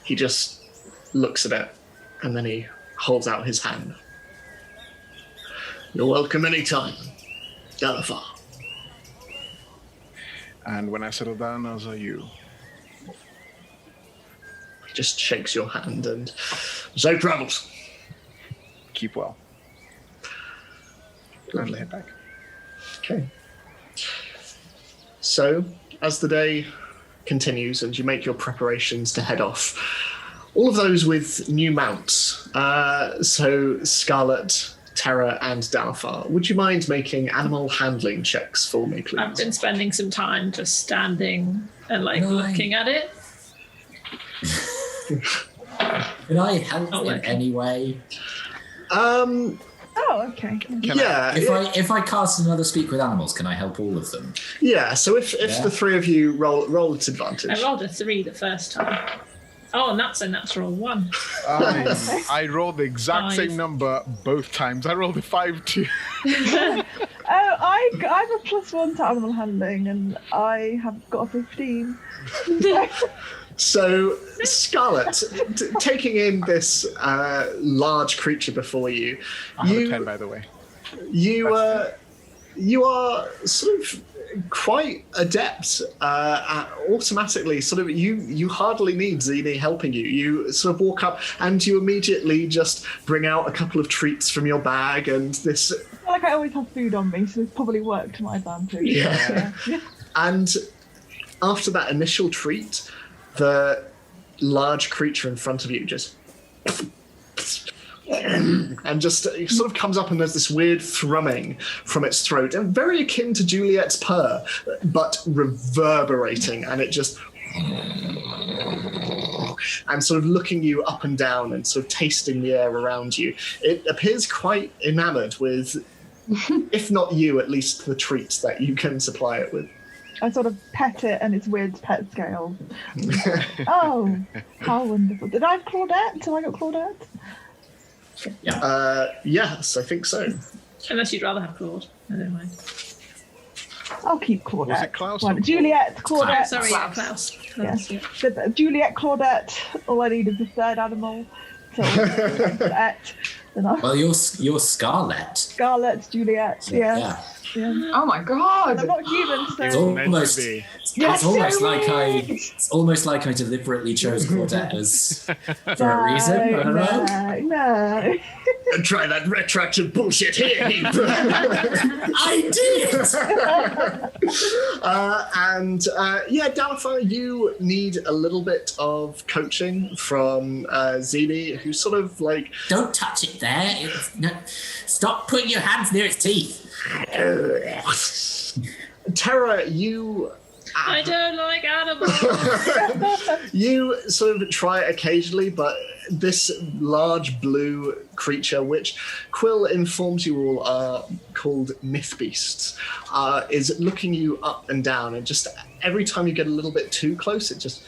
He just looks at it, and then he holds out his hand. You're welcome anytime, Galifar. And when I settle down, as are you. He just shakes your hand and safe travels. Keep well. And I'll head back. Okay. So, as the day continues and you make your preparations to head off, all of those with new mounts, so Scarlet, Terra, and Dalfar, would you mind making animal handling checks for me, please? I've been spending some time just standing and looking at it. Can I help in any way? Oh, okay. Yeah. If I cast another speak with animals, can I help all of them? Yeah. So if the three of you roll its advantage. I rolled a 3 the first time. Oh, and that's a natural 1. I rolled the exact 5. same number both times. I rolled a 5 too. I have a +1 to animal handling, and I have got a 15. So, Scarlet, taking in this large creature before you, I have a 10, by the way. You are sort of quite adept at automatically sort of you hardly need Zini helping you. You sort of walk up and you immediately just bring out a couple of treats from your bag, and this. I feel like I always have food on me, so it's probably worked to my advantage. Yeah. And after that initial treat, the large creature in front of you just and just it sort of comes up, and there's this weird thrumming from its throat, and very akin to Juliet's purr, but reverberating, and it just and sort of looking you up and down and sort of tasting the air around you. It appears quite enamored with, if not you, at least the treats that you can supply it with. I sort of pet it and its weird pet scale. Oh, how wonderful. Did I have Claudette? Have I got Claudette? Yeah. Yes, I think so. Unless you'd rather have Claude. I don't mind. I'll keep Claudette. Was it Klaus? Right, Juliet, Claudette. Sorry, Klaus. Yes. Yeah. So, Juliet, Claudette. All I need is the third animal. So, Claudette. Well, you're Scarlet. Scarlet, Juliet. Yeah. Oh my god! I'm not human, so It's almost. It's almost like I deliberately chose Claudette as for a reason. I don't know. No. And try that retroactive bullshit here. I did. Dalifar, you need a little bit of coaching from Zini, who's sort of like. Don't touch it there. Stop putting your hands near its teeth. Terra, you. I don't like animals. You sort of try it occasionally, but this large blue creature, which Quill informs you all are called myth beasts, is looking you up and down, and just every time you get a little bit too close, it just.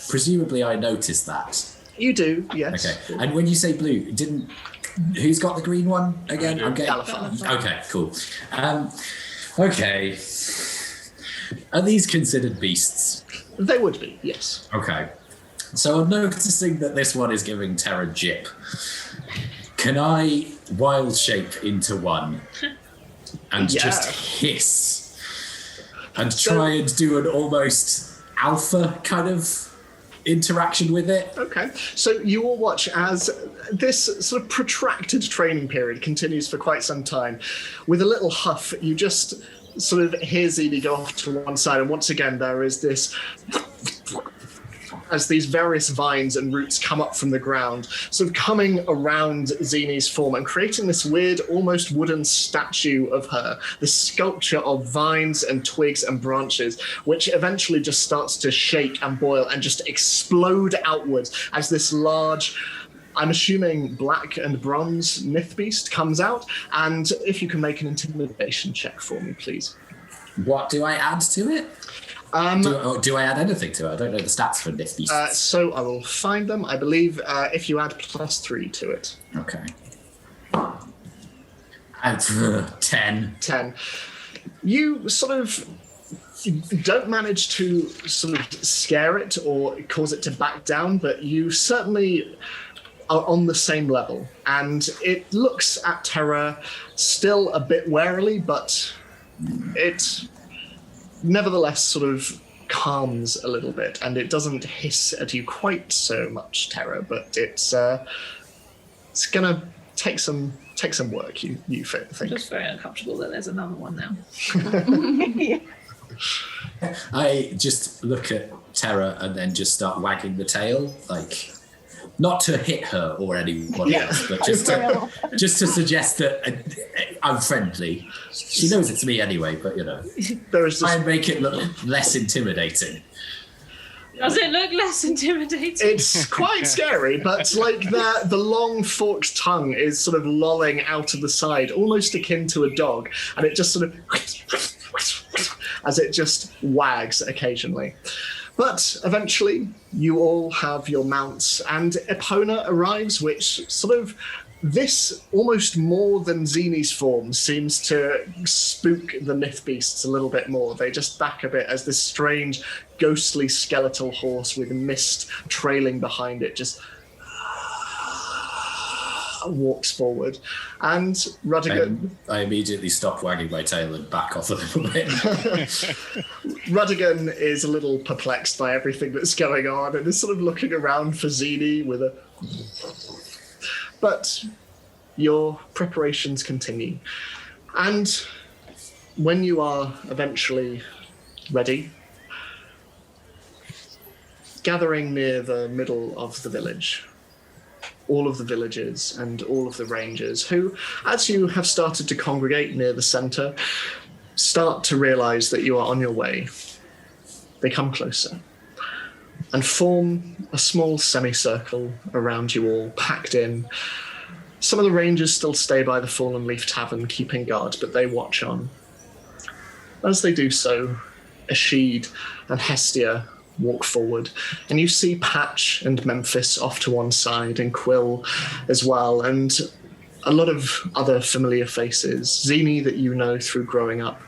Presumably, I noticed that. You do, yes. Okay. And when you say blue, who's got the green one again? I'm getting. Galifar. Okay, cool. Okay. Are these considered beasts? They would be, yes. Okay. So I'm noticing that this one is giving Terra jip. Can I wild shape into one and just hiss and try and do an almost alpha kind of interaction with it. Okay, so you all watch as this sort of protracted training period continues for quite some time. With a little huff, you just sort of hear Zini go off to one side, and once again there is this as these various vines and roots come up from the ground, sort of coming around Zini's form and creating this weird, almost wooden statue of her, this sculpture of vines and twigs and branches, which eventually just starts to shake and boil and just explode outwards as this large, I'm assuming black and bronze myth beast comes out. And if you can make an intimidation check for me, please. What do I add to it? Do I add anything to it? I don't know the stats for myth beasts. So I will find them. I believe if you add +3 to it. Okay. 10. 10. You sort of don't manage to sort of scare it or cause it to back down, but you certainly are on the same level. And it looks at Terra still a bit warily, but it nevertheless sort of calms a little bit, and it doesn't hiss at you quite so much, Terra, but it's gonna take some work, you think. I'm just very uncomfortable that there's another one now. I just look at Terra and then just start wagging the tail, like, not to hit her or anyone else, but just to suggest that I'm friendly. She knows it's me anyway, but try and make it look less intimidating. Does it look less intimidating? It's quite scary, but like the long forked tongue is sort of lolling out of the side, almost akin to a dog, and it just sort of as it just wags occasionally. But eventually, you all have your mounts, and Epona arrives, which sort of, this almost more than Zini's form seems to spook the myth beasts a little bit more. They just back a bit as this strange, ghostly skeletal horse with mist trailing behind it just walks forward. And Rudigan... I immediately stop wagging my tail and back off a little bit. Rudigan is a little perplexed by everything that's going on and is sort of looking around for Zini with a... But your preparations continue. And when you are eventually ready, gathering near the middle of the village, all of the villagers and all of the rangers who, as you have started to congregate near the centre, start to realise that you are on your way. They come closer and form a small semicircle around you all, packed in. Some of the rangers still stay by the Fallen Leaf Tavern, keeping guard, but they watch on. As they do so, Ashid and Hestia walk forward, and you see Patch and Memphis off to one side, and Quill as well, and a lot of other familiar faces. Zini that you know through growing up,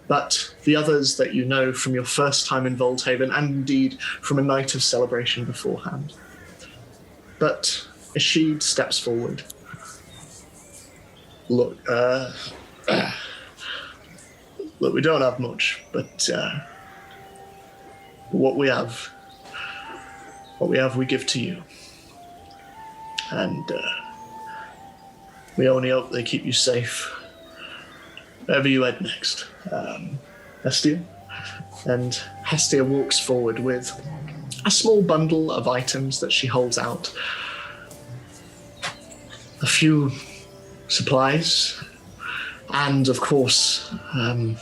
but the others that you know from your first time in Waldhaven, and indeed from a night of celebration beforehand. But Ashid steps forward. Look, we don't have much, but what we have, we give to you. And we only hope they keep you safe wherever you head next. Hestia? And Hestia walks forward with a small bundle of items that she holds out. A few supplies, and of course, a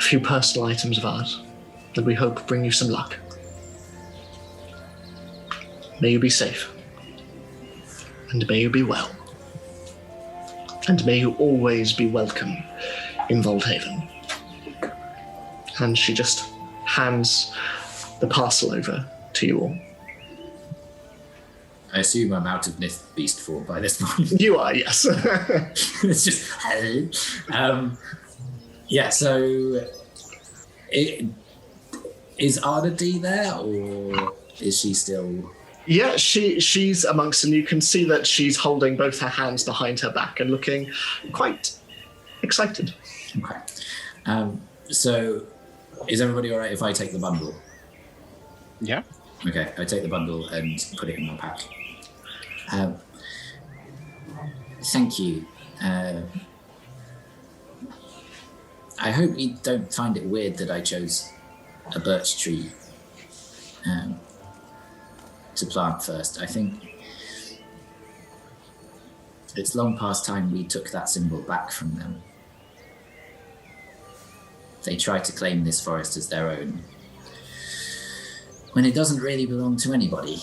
few personal items of ours that we hope bring you some luck. May you be safe, and may you be well, and may you always be welcome in Waldhaven. And she just hands the parcel over to you all. I assume I'm out of myth beast form by this point. You are, yes. It's just, yeah, so is Arda D there, or is she still... Yeah, she's amongst them. You can see that she's holding both her hands behind her back and looking quite excited. Okay. So, is everybody all right if I take the bundle? Yeah. Okay, I take the bundle and put it in my pack. Thank you. I hope you don't find it weird that I chose a birch tree to plant first. I think it's long past time we took that symbol back from them. They try to claim this forest as their own, when it doesn't really belong to anybody.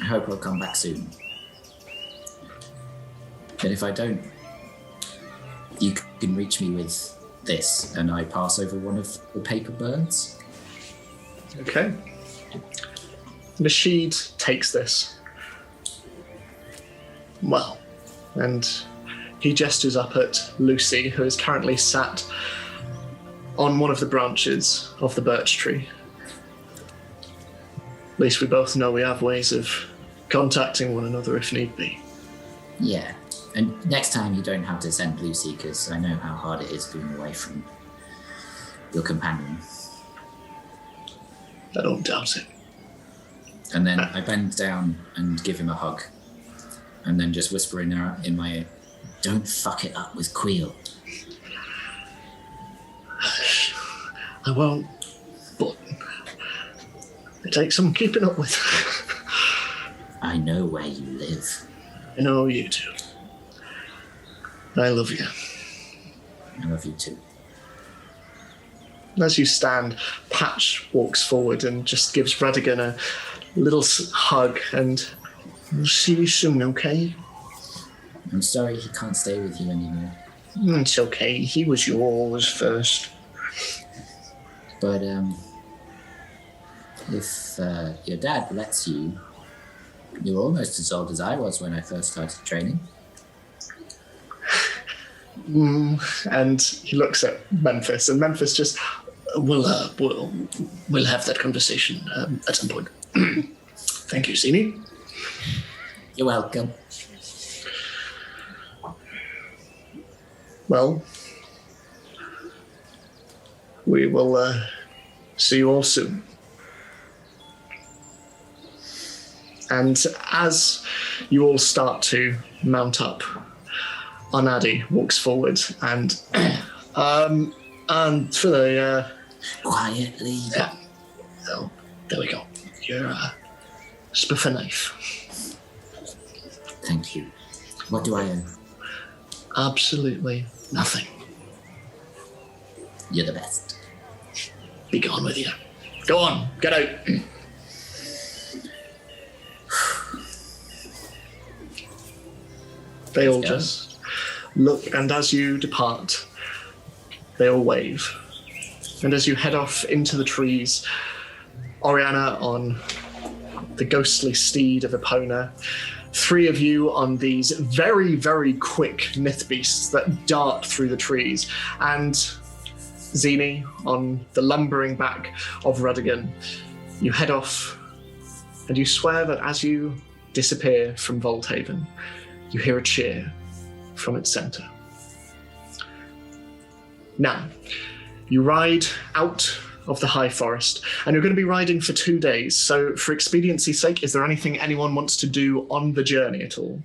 I hope I'll come back soon. But if I don't, you can reach me with this, and I pass over one of the paper birds. Okay. Nasheed takes this. Well, and he gestures up at Lucy, who is currently sat on one of the branches of the birch tree. At least we both know we have ways of contacting one another if need be. Yeah, and next time you don't have to send Lucy, because I know how hard it is being away from your companion. I don't doubt it. And then I bend down and give him a hug, and then just whisper in my ear, "Don't fuck it up with Queel." I won't, but it takes some keeping up with. I know where you live. I know you do. I love you. I love you too. As you stand, Patch walks forward and just gives Radigan a little hug, and we'll see you soon, okay? I'm sorry he can't stay with you anymore. It's okay. He was yours first. But if your dad lets you, you're almost as old as I was when I first started training. And he looks at Memphis, and Memphis just, we'll have that conversation at some point. Thank you, Zini. You're welcome. Well, we will see you all soon. And as you all start to mount up, Arnadi walks forward and for the quietly. Yeah. Oh, there we go. Your spiffer knife. Thank you. What do I owe? Absolutely nothing. You're the best. Be gone with you. Go on, get out. They all just look, and as you depart, they all wave. And as you head off into the trees, Oriana on the ghostly steed of Epona, three of you on these very, very quick Nith beasts that dart through the trees, and Zini on the lumbering back of Radigan. You head off, and you swear that as you disappear from Waldhaven, you hear a cheer from its center. Now, you ride out of the High Forest, and you're going to be riding for 2 days. So for expediency's sake, is there anything anyone wants to do on the journey at all?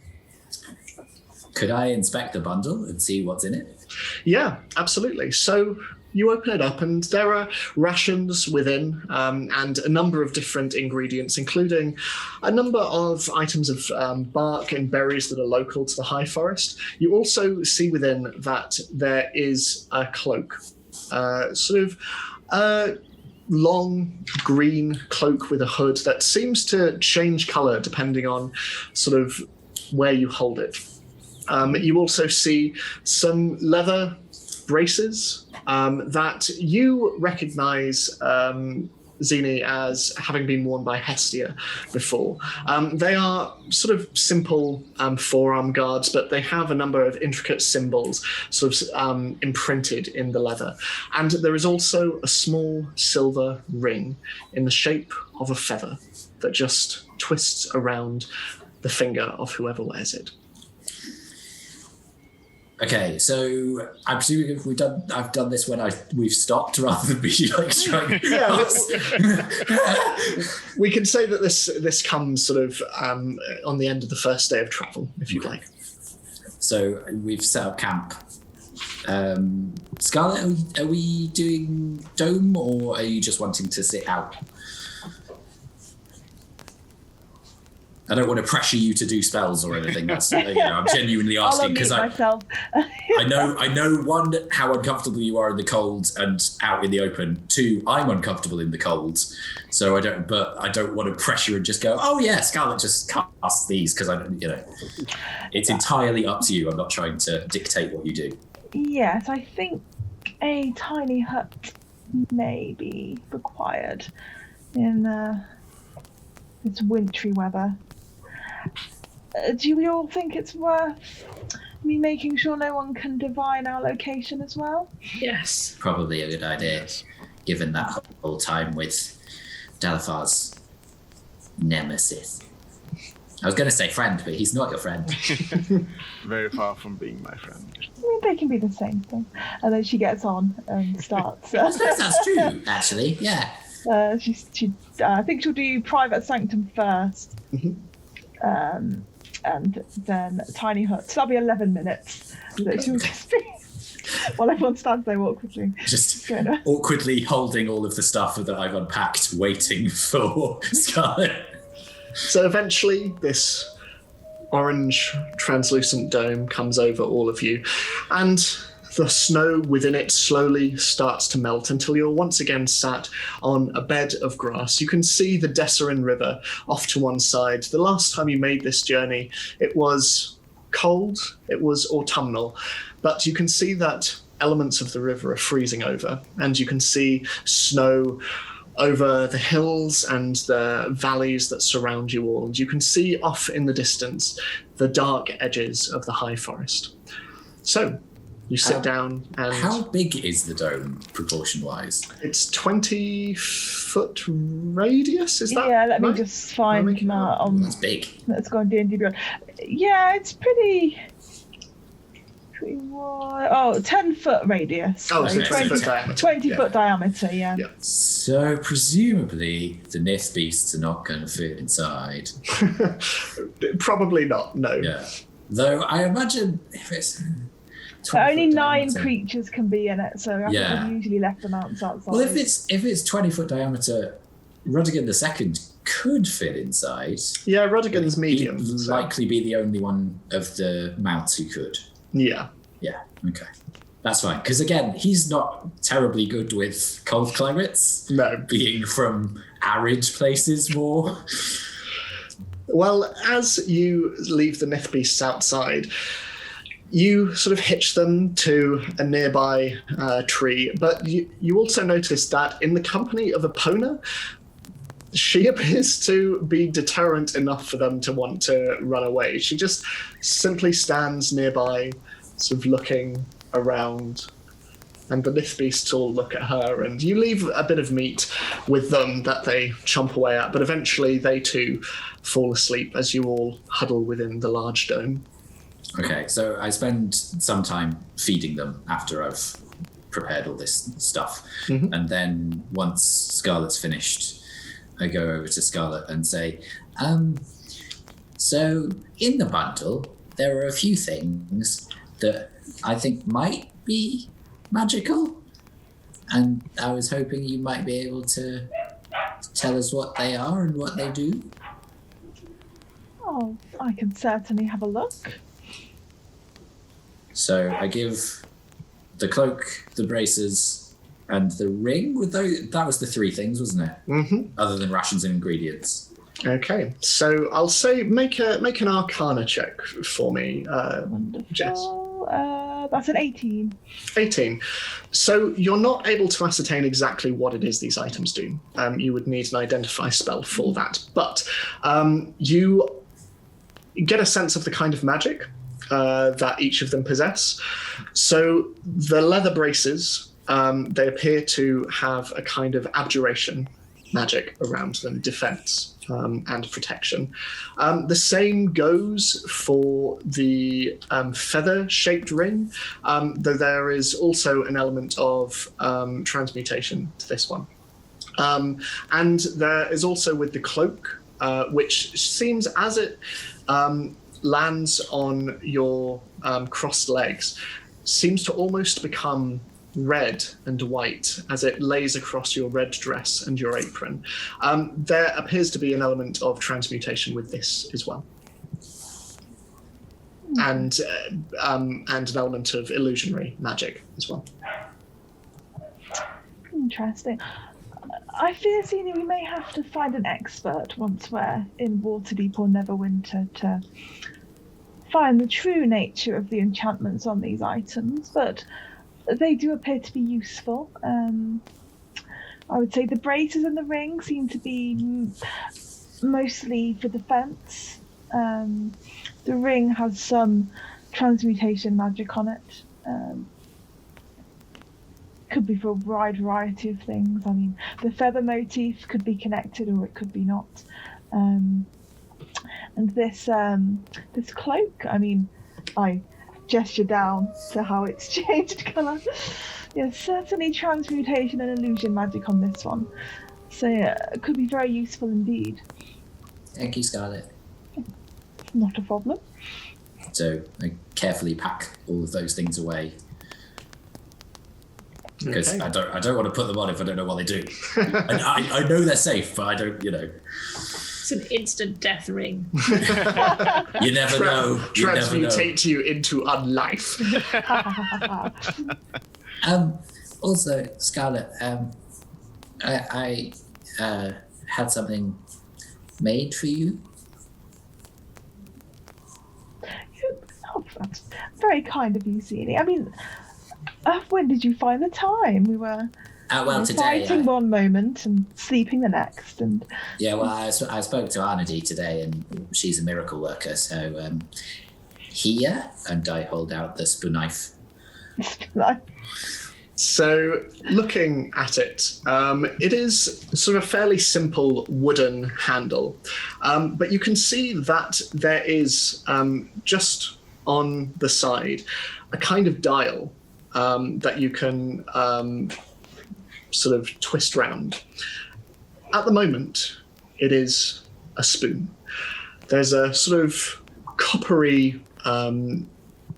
Could I inspect the bundle and see what's in it? Yeah, absolutely. So you open it up, and there are rations within, and a number of different ingredients, including a number of items of bark and berries that are local to the High Forest. You also see within that there is a cloak, sort of a long green cloak with a hood that seems to change color depending on sort of where you hold it. You also see some leather braces that you recognize, Zini, as having been worn by Hestia before. They are sort of simple forearm guards, but they have a number of intricate symbols sort of imprinted in the leather. And there is also a small silver ring in the shape of a feather that just twists around the finger of whoever wears it. Okay, so I'm presuming I've done this when we've stopped rather than be like trying. Yeah, we can say that this comes sort of on the end of the first day of travel, if you like. So we've set up camp. Scarlet, are we doing dome or are you just wanting to sit out? I don't want to pressure you to do spells or anything. That's I'm genuinely asking because I know one, how uncomfortable you are in the cold and out in the open. Two, I'm uncomfortable in the cold, so I don't want to pressure and just go, oh yeah, Scarlet, just cast these because it's entirely up to you. I'm not trying to dictate what you do. Yes, I think a tiny hut may be required in this wintry weather. Do we all think it's worth me making sure no one can divine our location as well? Yes. Probably a good idea, given that whole time with Dalafar's nemesis. I was going to say friend, but he's not your friend. Very far from being my friend. I mean, they can be the same thing. And then she gets on and starts. I suppose that's true, actually, yeah. I think she'll do private sanctum first. And then tiny hut. So that'll be 11 minutes. So she'll just be, while everyone stands there awkwardly. Just awkwardly holding all of the stuff that I've unpacked, waiting for Scarlet. So eventually this orange translucent dome comes over all of you, and the snow within it slowly starts to melt until you're once again sat on a bed of grass. You can see the Desserin River off to one side. The last time you made this journey, it was cold, it was autumnal, but you can see that elements of the river are freezing over, and you can see snow over the hills and the valleys that surround you all. And you can see off in the distance the dark edges of the high forest. So you sit down and... How big is the dome, proportion-wise? It's 20-foot radius, is that Yeah, let me right? just find That's big. Let's go on D&D Beyond. Yeah, it's pretty wide. 10-foot radius. Oh, so 20-foot diameter. 20-foot diameter, yeah. So presumably the Nith beasts are not going to fit inside. Probably not, no. Yeah. Though I imagine if it's... Only 9 creatures can be in it, so I think I've usually left them outside. Well, if it's 20-foot diameter, Rodigan II could fit inside. Yeah, Rodigan's medium. He'd likely be the only one of the mounts who could. Yeah. Yeah, okay. That's fine. Because again, he's not terribly good with cold climates. No. Being from arid places more. Well, as you leave the Nith beasts outside, you sort of hitch them to a nearby tree, but you also notice that in the company of Epona, she appears to be deterrent enough for them to want to run away. She just simply stands nearby, sort of looking around, and the Nith beasts all look at her, and you leave a bit of meat with them that they chomp away at, but eventually they too fall asleep as you all huddle within the large dome. Okay, so I spend some time feeding them after I've prepared all this stuff. Mm-hmm. And then once Scarlet's finished, I go over to Scarlet and say, so in the bundle, there are a few things that I think might be magical. And I was hoping you might be able to tell us what they are and what they do. Oh, I can certainly have a look. So I give the cloak, the braces, and the ring. That was the 3 things, wasn't it? Mm-hmm. Other than rations and ingredients. Okay, so I'll say make an Arcana check for me, Wonderful. Jess. That's an 18. 18. So you're not able to ascertain exactly what it is these items do. You would need an identify spell for that, but you get a sense of the kind of magic that each of them possess. So the leather braces, they appear to have a kind of abjuration magic around them, defense. and protection. The same goes for the feather-shaped ring, though there is also an element of transmutation to this one. And there is also with the cloak, which seems as it lands on your crossed legs, seems to almost become red and white as it lays across your red dress and your apron. There appears to be an element of transmutation with this as well. And an element of illusionary magic as well. Interesting. I fear, Zini, we may have to find an expert once we're in Waterdeep or Neverwinter to find the true nature of the enchantments on these items, but they do appear to be useful. I would say the braces and the ring seem to be mostly for defense. The ring has some transmutation magic on it. Could be for a wide variety of things. I mean, the feather motif could be connected or it could be not. And this cloak, I mean, I gesture down to how it's changed colour. Yes, certainly transmutation and illusion magic on this one. So yeah, it could be very useful indeed. Thank you, Scarlet. Not a problem. So I carefully pack all of those things away. Because I don't want to put them on if I don't know what they do. And I know they're safe, but I don't, It's an instant death ring. You never know. Transmutate you into unlife. Also, Scarlet, I had something made for you. Oh, that's very kind of you, Zini. I mean, when did you find the time? We were today, fighting one moment and sleeping the next. And yeah, well, I spoke to Arnady today, and she's a miracle worker. So here, and I hold out the spoon knife. So, looking at it, it is sort of a fairly simple wooden handle, but you can see that there is just on the side a kind of dial that you can sort of twist round. At the moment, it is a spoon. There's a sort of coppery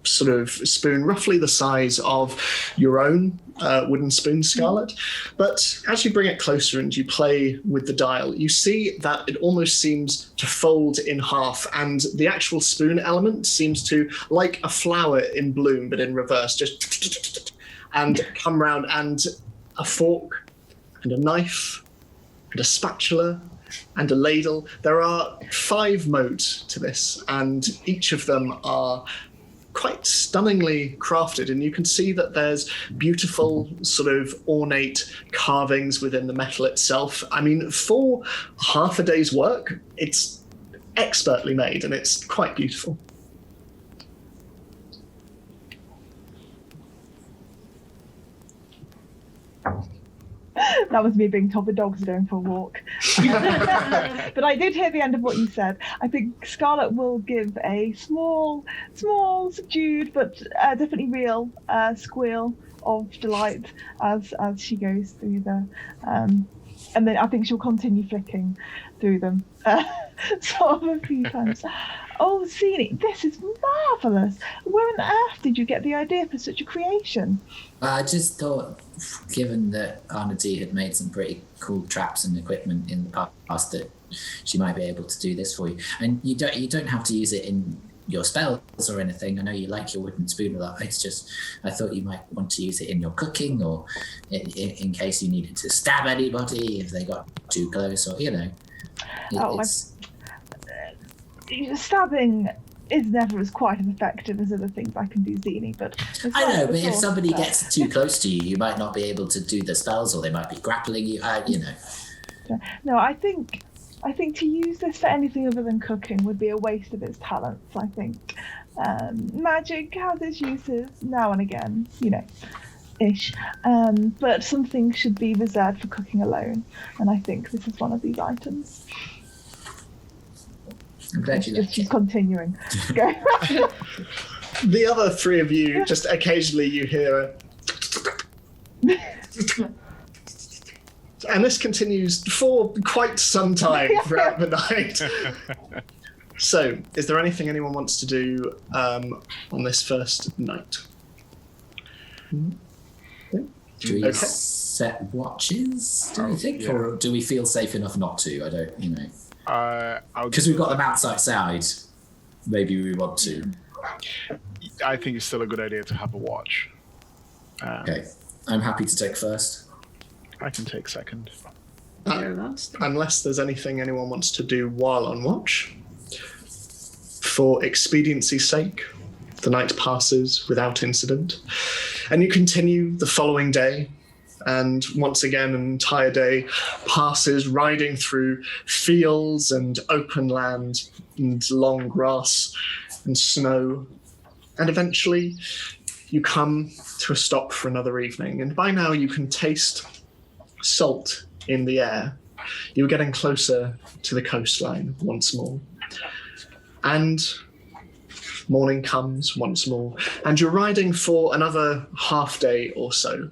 sort of spoon, roughly the size of your own wooden spoon, Scarlet. But as you bring it closer and you play with the dial, you see that it almost seems to fold in half, and the actual spoon element seems to, like a flower in bloom, but in reverse, just and come round, and a fork and a knife and a spatula and a ladle. There are 5 modes to this, and each of them are quite stunningly crafted, and you can see that there's beautiful sort of ornate carvings within the metal itself. I mean, for half a day's work, it's expertly made, and it's quite beautiful. That was me being told the dogs are going for a walk. But I did hear the end of what you said. I think Scarlet will give a small, subdued, but definitely real squeal of delight as she goes through the... and then I think she'll continue flicking through them sort of a few times. Oh, Zini, this is marvellous. Where on earth did you get the idea for such a creation? I just thought, given that Arnady had made some pretty cool traps and equipment in the past, that she might be able to do this for you. And you don't have to use it in your spells or anything. I know you like your wooden spoon a lot. It's just, I thought you might want to use it in your cooking, or in case you needed to stab anybody if they got too close, or stabbing is never as quite as effective as other things I can do, Zini, but... I know, but if somebody gets too close to you, you might not be able to do the spells, or they might be grappling you, No, I think to use this for anything other than cooking would be a waste of its talents, I think. Magic has its uses now and again, ish. But some things should be reserved for cooking alone, and I think this is one of these items. I'm glad you She's continuing. Okay. The other three of you, just occasionally you hear and this continues for quite some time throughout the night. So, is there anything anyone wants to do on this first night? Do we set watches, do you think? Yeah. Or do we feel safe enough not to? I don't, Because we've got them outside. Maybe we want to. I think it's still a good idea to have a watch. Okay. I'm happy to take first. I can take second. Unless there's anything anyone wants to do while on watch. For expediency's sake, the night passes without incident. And you continue the following day. And once again, an entire day passes riding through fields and open land and long grass and snow. And eventually you come to a stop for another evening. And by now you can taste salt in the air. You're getting closer to the coastline once more. And morning comes once more. And you're riding for another half day or so.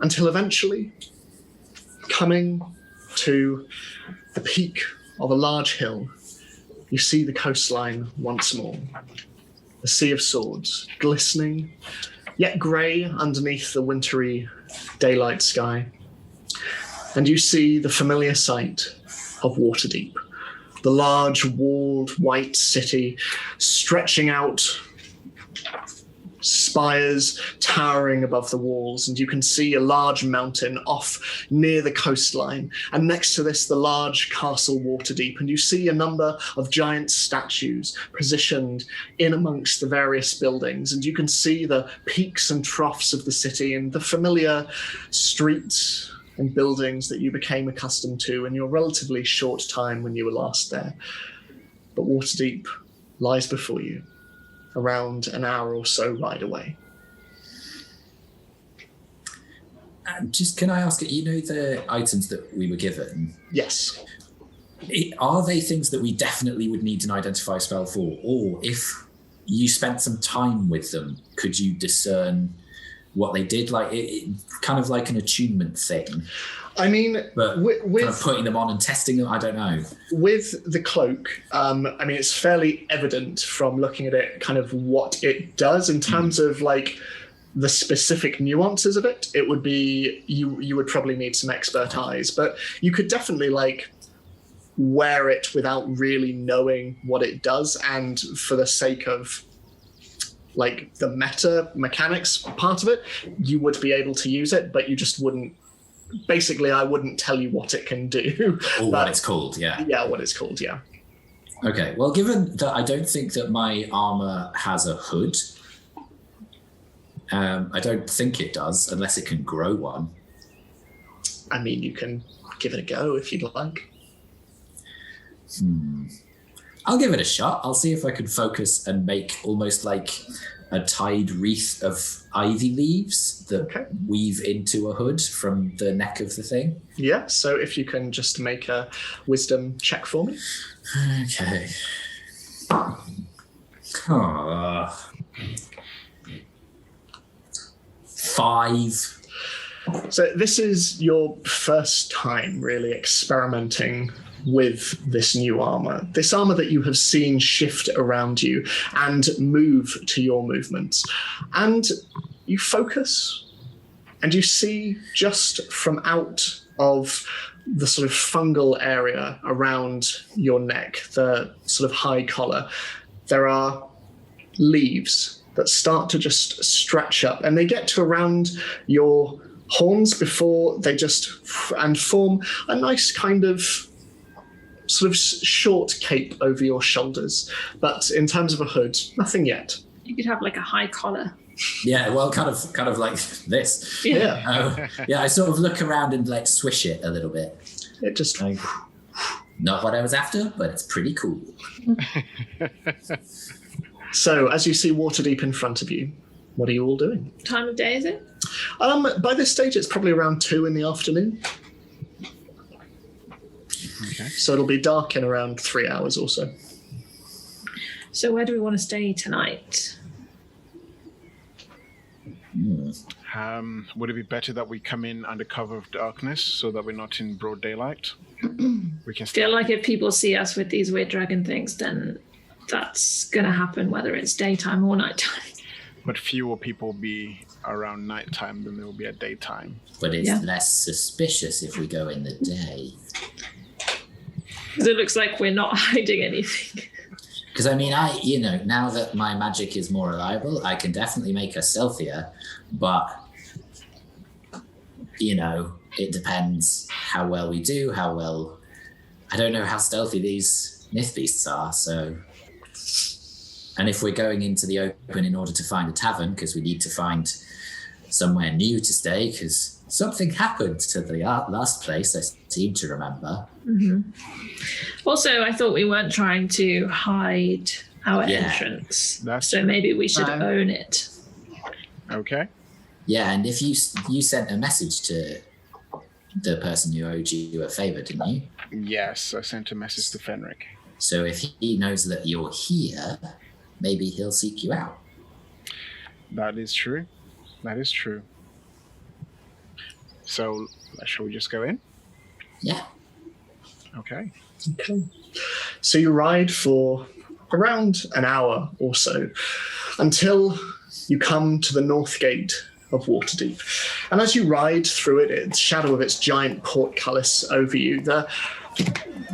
Until eventually, coming to the peak of a large hill, you see the coastline once more. A sea of swords, glistening, yet grey underneath the wintry daylight sky. And you see the familiar sight of Waterdeep, the large walled white city stretching out, spires towering above the walls, and you can see a large mountain off near the coastline, and next to this the large castle Waterdeep, and you see a number of giant statues positioned in amongst the various buildings, and you can see the peaks and troughs of the city and the familiar streets and buildings that you became accustomed to in your relatively short time when you were last there. But Waterdeep lies before you, around an hour or so ride away. Just can I ask, the items that we were given? Yes. Are they things that we definitely would need an identify spell for? Or if you spent some time with them, could you discern what they did? Like kind of like an attunement thing. I mean, but with kind of putting them on and testing them, I don't know. With the cloak, it's fairly evident from looking at it kind of what it does in terms of like the specific nuances of it. It would be, you would probably need some expert eyes, but you could definitely like wear it without really knowing what it does. And for the sake of like the meta mechanics part of it, you would be able to use it, but you just wouldn't. Basically, I wouldn't tell you what it can do. Or what it's called, yeah. Yeah, what it's called, yeah. Okay, well, given that I don't think that my armor has a hood, I don't think it does, unless it can grow one. I mean, you can give it a go if you'd like. I'll give it a shot. I'll see if I can focus and make almost like a tied wreath of ivy leaves that weave into a hood from the neck of the thing. Yeah, so if you can just make a wisdom check for me. Okay. 5. So this is your first time really experimenting with this new armor. This armor that you have seen shift around you and move to your movements. And you focus and you see just from out of the sort of fungal area around your neck, the sort of high collar, there are leaves that start to just stretch up, and they get to around your horns before they just and form a nice kind of sort of short cape over your shoulders. But in terms of a hood, nothing yet. You could have like a high collar. Yeah, well, kind of like this. Yeah. I sort of look around and like swish it a little bit. It just like, not what I was after, but it's pretty cool. So, as you see Waterdeep in front of you, what are you all doing? What time of day is it? By this stage, it's probably around 2 in the afternoon. Okay. So it'll be dark in around 3 hours or so. So where do we want to stay tonight? Would it be better that we come in under cover of darkness so that we're not in broad daylight? We can Feel like if people see us with these weird dragon things, then that's going to happen whether it's daytime or nighttime. But fewer people will be around nighttime than there will be at daytime. But it's less suspicious if we go in the day. Because it looks like we're not hiding anything. Because I mean, now that my magic is more reliable, I can definitely make us stealthier, but it depends how well we do, I don't know how stealthy these myth beasts are, so. And if we're going into the open in order to find a tavern, because we need to find somewhere new to stay, because something happened to the last place, I seem to remember. Mm-hmm. Also, I thought we weren't trying to hide our entrance, so maybe we should own it. Okay. Yeah, and if you sent a message to the person who owed you a favor, didn't you? Yes, I sent a message to Fenric. So if he knows that you're here, maybe he'll seek you out. That is true. So, shall we just go in? Yeah. Okay. So you ride for around an hour or so until you come to the north gate of Waterdeep. And as you ride through it, the shadow of its giant portcullis over you, the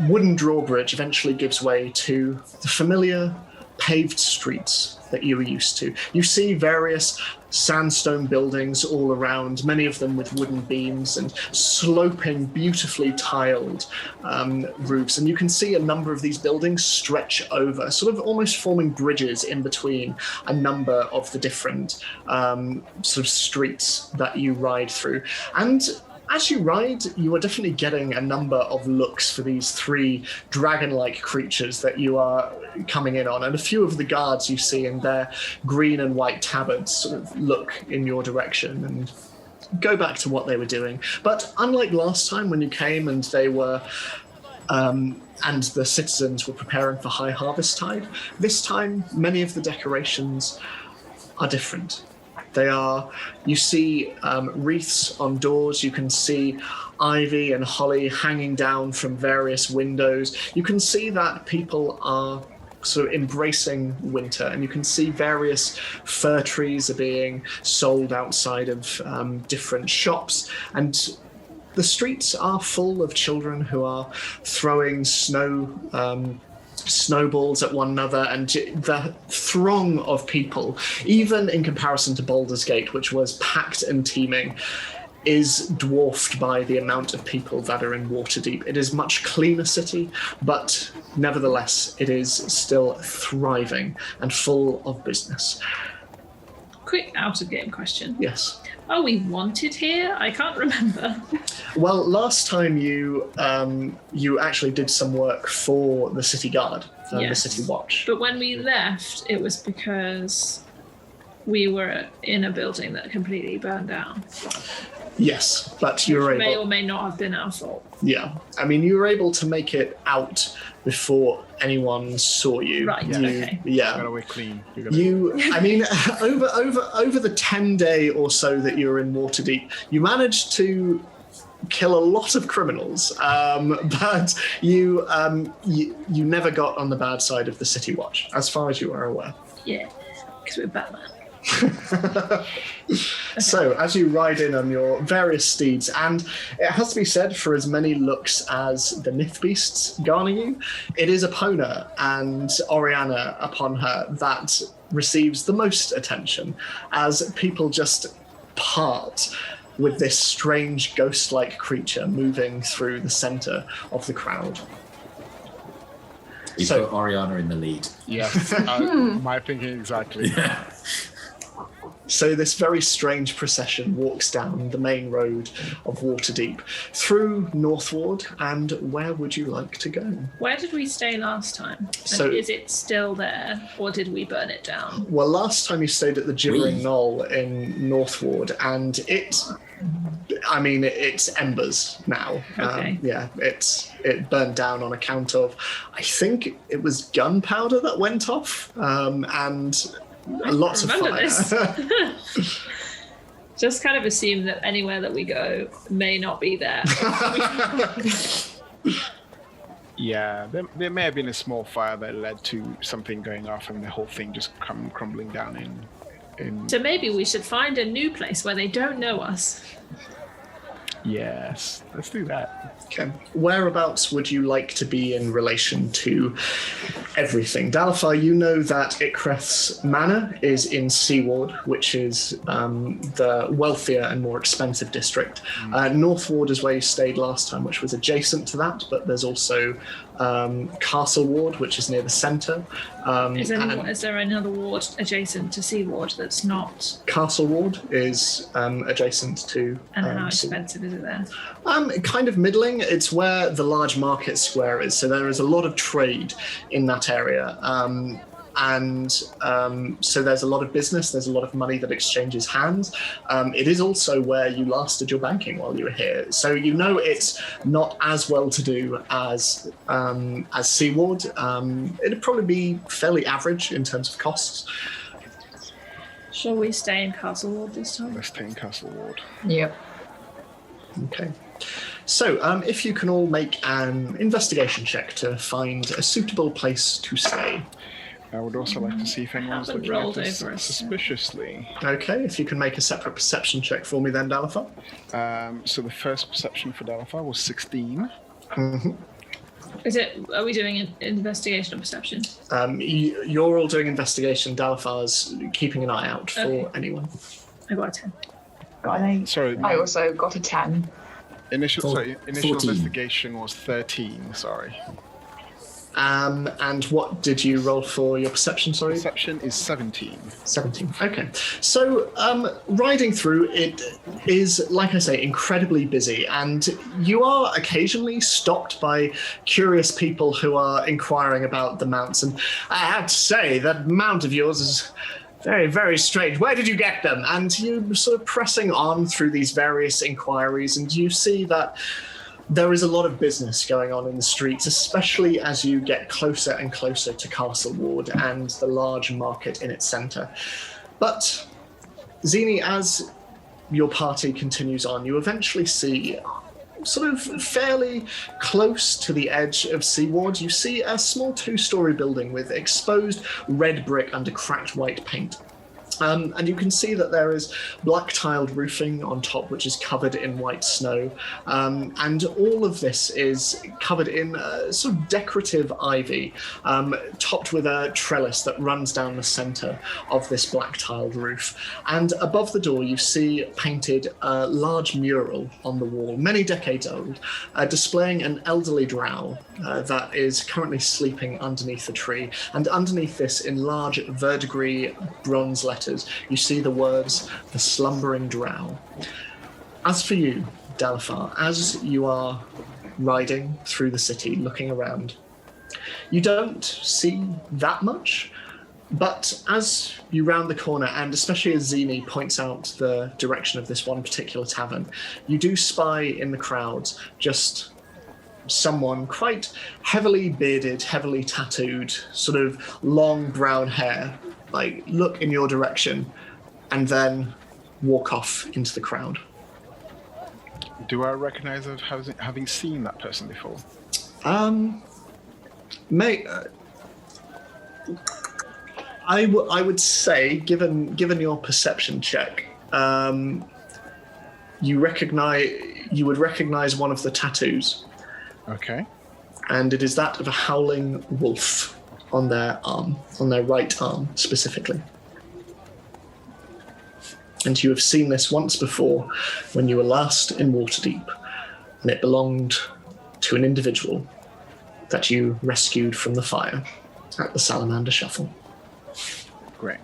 wooden drawbridge eventually gives way to the familiar paved streets that you were used to. You see various sandstone buildings all around, many of them with wooden beams and sloping, beautifully tiled roofs. And you can see a number of these buildings stretch over, sort of almost forming bridges in between a number of the different sort of streets that you ride through. And as you ride, you are definitely getting a number of looks for these three dragon-like creatures that you are coming in on. And a few of the guards you see in their green and white tabards sort of look in your direction and go back to what they were doing. But unlike last time when you came and they were... and the citizens were preparing for High Harvest Tide, this time many of the decorations are different. You see wreaths on doors, you can see ivy and holly hanging down from various windows. You can see that people are sort of embracing winter, and you can see various fir trees are being sold outside of different shops. And the streets are full of children who are throwing snowballs at one another, and the throng of people, even in comparison to Baldur's Gate, which was packed and teeming, is dwarfed by the amount of people that are in Waterdeep. It is a much cleaner city, but nevertheless, it is still thriving and full of business. Quick out-of-game question. Yes. Are we wanted here? I can't remember. Well, last time you actually did some work for the City Guard, the City Watch. But when we left, it was because we were in a building that completely burned down. Yes, but you were able... may or may not have been our fault. Yeah. I mean, you were able to make it out before anyone saw you. Right, okay. Yeah. You got away clean. I mean, over the 10-day or so that you were in Waterdeep, you managed to kill a lot of criminals, but you never got on the bad side of the City Watch, as far as you are aware. Yeah, because we're Batman. So as you ride in on your various steeds, and it has to be said, for as many looks as the myth beasts garner you, it is Epona and Oriana upon her that receives the most attention, as people just part with this strange ghost-like creature moving through the center of the crowd. You put Oriana in the lead. Yes, my thinking exactly. Yeah. So this very strange procession walks down the main road of Waterdeep through Northward, and where would you like to go? Where did we stay last time? And is it still there, or did we burn it down? Well, last time you stayed at the Gibbering Knoll in Northward, and it I mean, it's embers now. Okay. It burned down on account of, I think it was gunpowder that went off, and lots of fire. This. Just kind of assume that anywhere that we go may not be there. Yeah, there may have been a small fire that led to something going off and the whole thing just crumbling down in... So maybe we should find a new place where they don't know us. Yes, let's do that. Okay. Whereabouts would you like to be in relation to everything? Dalifar, you know that Ik'reth's manor is in Seaward, which is the wealthier and more expensive district. North Ward is where you stayed last time, which was adjacent to that, but there's also Castle Ward, which is near the centre. Is there another ward adjacent to Seaward that's not? Castle Ward is adjacent to... And how expensive is it there? Kind of middling. It's where the large market square is, so there is a lot of trade in that area. So there's a lot of business, there's a lot of money that exchanges hands. It is also where you last did your banking while you were here. So you know it's not as well to do as Seaward. It'd probably be fairly average in terms of costs. Shall we stay in Castle Ward this time? Let's stay in Castle Ward. Yep. Okay. So if you can all make an investigation check to find a suitable place to stay. I would also like to see if anyone's looking at us over suspiciously. Okay, if you can make a separate perception check for me then, Dalifar. So the first perception for Dalifar was 16. Mm-hmm. Are we doing an investigation or perception? You're all doing investigation. Dalifar's keeping an eye out for anyone. I got a 10. Got an 8. Sorry. I also got a 10. Initial 14. investigation was 13, sorry. And what did you roll for your perception, sorry? Perception is 17. 17, okay. So riding through, it is, like I say, incredibly busy, and you are occasionally stopped by curious people who are inquiring about the mounts, and I have to say, that mount of yours is very, very strange. Where did you get them? And you're sort of pressing on through these various inquiries, and you see that there is a lot of business going on in the streets, especially as you get closer and closer to Castle Ward and the large market in its centre. But, Zini, as your party continues on, you eventually see, sort of fairly close to the edge of Seaward, you see a small 2-story building with exposed red brick under cracked white paint. And you can see that there is black tiled roofing on top, which is covered in white snow. And all of this is covered in sort of decorative ivy, topped with a trellis that runs down the center of this black tiled roof. And above the door, you see painted a large mural on the wall, many decades old, displaying an elderly drow that is currently sleeping underneath a tree. And underneath this, in large verdigris bronze letters, you see the words, "The Slumbering Drow." As for you, Dalifar, as you are riding through the city, looking around, you don't see that much, but as you round the corner, and especially as Zini points out the direction of this one particular tavern, you do spy in the crowds just someone quite heavily bearded, heavily tattooed, sort of long brown hair, like look in your direction and then walk off into the crowd. Do I recognize having seen that person before? I would say, given your perception check, you would recognize one of the tattoos. Okay. And it is that of a howling wolf on their arm, on their right arm specifically. And you have seen this once before when you were last in Waterdeep, and it belonged to an individual that you rescued from the fire at the Salamander Shuffle. Great.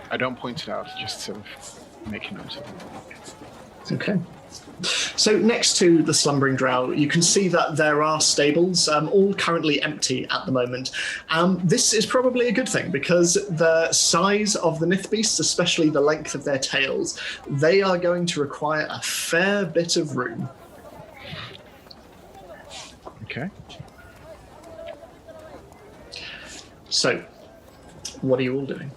I don't point it out, just sort of make a note of it. Okay. So next to the slumbering drow, you can see that there are stables, all currently empty at the moment. This is probably a good thing because the size of the Nith beasts, especially the length of their tails, they are going to require a fair bit of room. Okay. So, what are you all doing?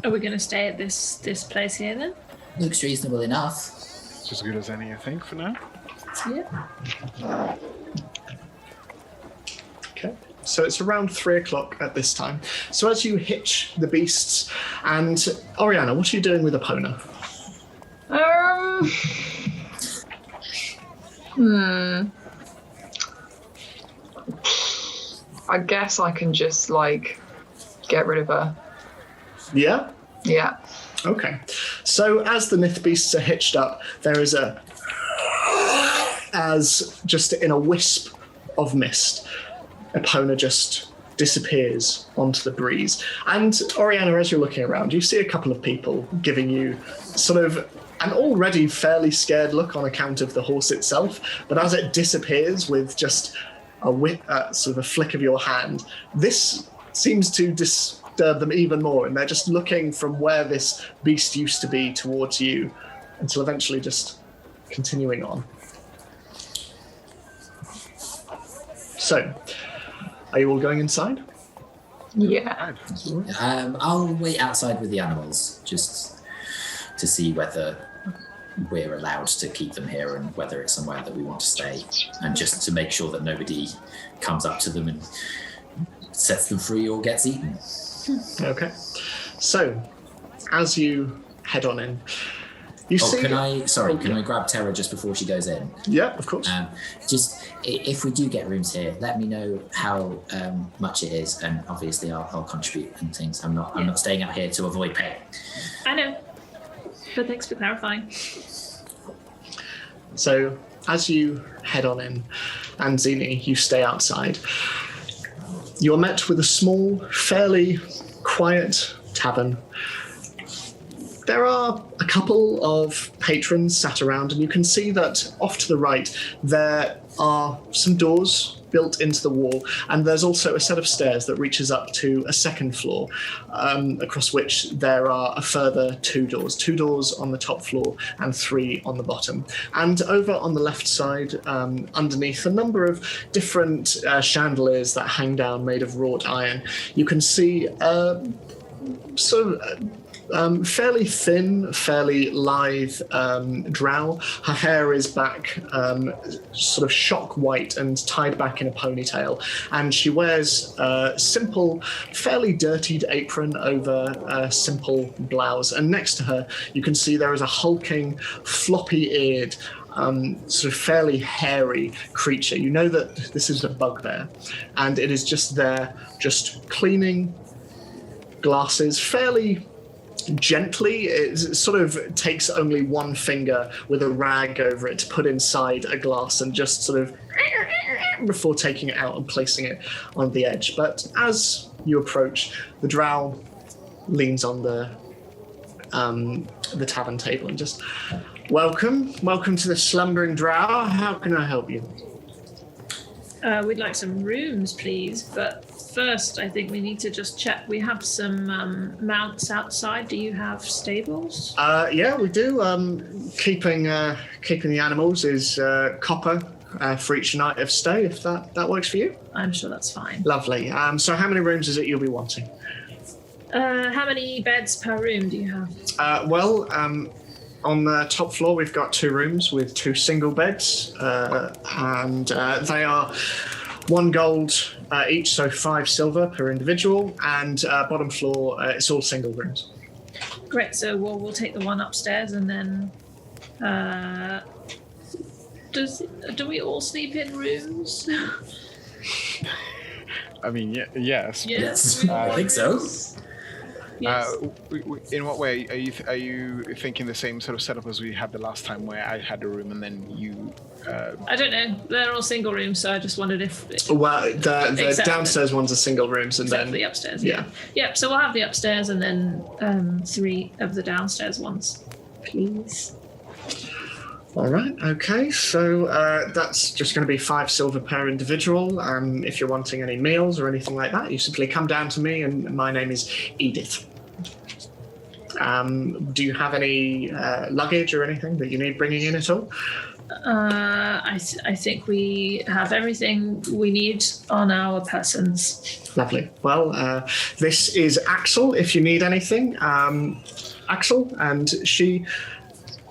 Are we going to stay at this place here then? Looks reasonable enough. It's as good as any, I think, for now. Yeah. Okay. So it's around 3 o'clock at this time. So as you hitch the beasts, and Oriana, what are you doing with Epona? I guess I can just get rid of her. Yeah? Yeah. Okay. So as the Nith beasts are hitched up, there is as just in a wisp of mist, Epona just disappears onto the breeze. And Oriana, as you're looking around, you see a couple of people giving you sort of an already fairly scared look on account of the horse itself, but as it disappears with just sort of a flick of your hand, this seems to disturb them even more, and they're just looking from where this beast used to be towards you until eventually just continuing on. So, are you all going inside? Yeah. I'll wait outside with the animals just to see whether we're allowed to keep them here and whether it's somewhere that we want to stay, and just to make sure that nobody comes up to them and sets them free or gets eaten. Okay. So, as you head on in, you see... Can I grab Tara just before she goes in? Yeah, of course. Just, if we do get rooms here, let me know how much it is, and obviously I'll contribute and things. I'm not staying out here to avoid pay. I know, but thanks for clarifying. So, as you head on in, and Zini, you stay outside, you're met with a small, fairly quiet tavern. There are a couple of patrons sat around, and you can see that off to the right there are some doors built into the wall, and there's also a set of stairs that reaches up to a second floor, across which there are a further two doors on the top floor and 3 on the bottom. And over on the left side, underneath a number of different chandeliers that hang down made of wrought iron, you can see fairly thin, fairly lithe drow. Her hair is back, sort of shock white and tied back in a ponytail, and she wears a simple, fairly dirtied apron over a simple blouse. And next to her, you can see there is a hulking, floppy-eared, sort of fairly hairy creature. You know that this is a bugbear, and it is just there, just cleaning glasses fairly gently. It sort of takes only one finger with a rag over it to put inside a glass and just sort of before taking it out and placing it on the edge. But as you approach, the drow leans on the tavern table and just, welcome to the Slumbering Drow. How can I help you? We'd like some rooms, please, but first, I think we need to just check. We have some mounts outside. Do you have stables? Yeah, we do. Keeping the animals is copper for each night of stay, if that works for you. I'm sure that's fine. Lovely. So how many rooms is it you'll be wanting? How many beds per room do you have? On the top floor, we've got 2 rooms with 2 single beds, and they are 1 gold each, so 5 silver per individual, and bottom floor, it's all single rooms. Great, so we'll take the one upstairs, and then do we all sleep in rooms? I mean, yes. Yes, I think so. Yes. In what way are you thinking the same sort of setup as we had the last time, where I had a room and then you? I don't know. They're all single rooms, so I just wondered if. Well, the downstairs ones are single rooms, and then the upstairs. Yeah. Yep. So we'll have the upstairs and then 3 of the downstairs ones, please. All right. Okay. So that's just going to be 5 silver per individual. If you're wanting any meals or anything like that, you simply come down to me, and my name is Edith. Do you have any luggage or anything that you need bringing in at all? I think we have everything we need on our persons. Lovely. Well, this is Axel. If you need anything, Axel, and she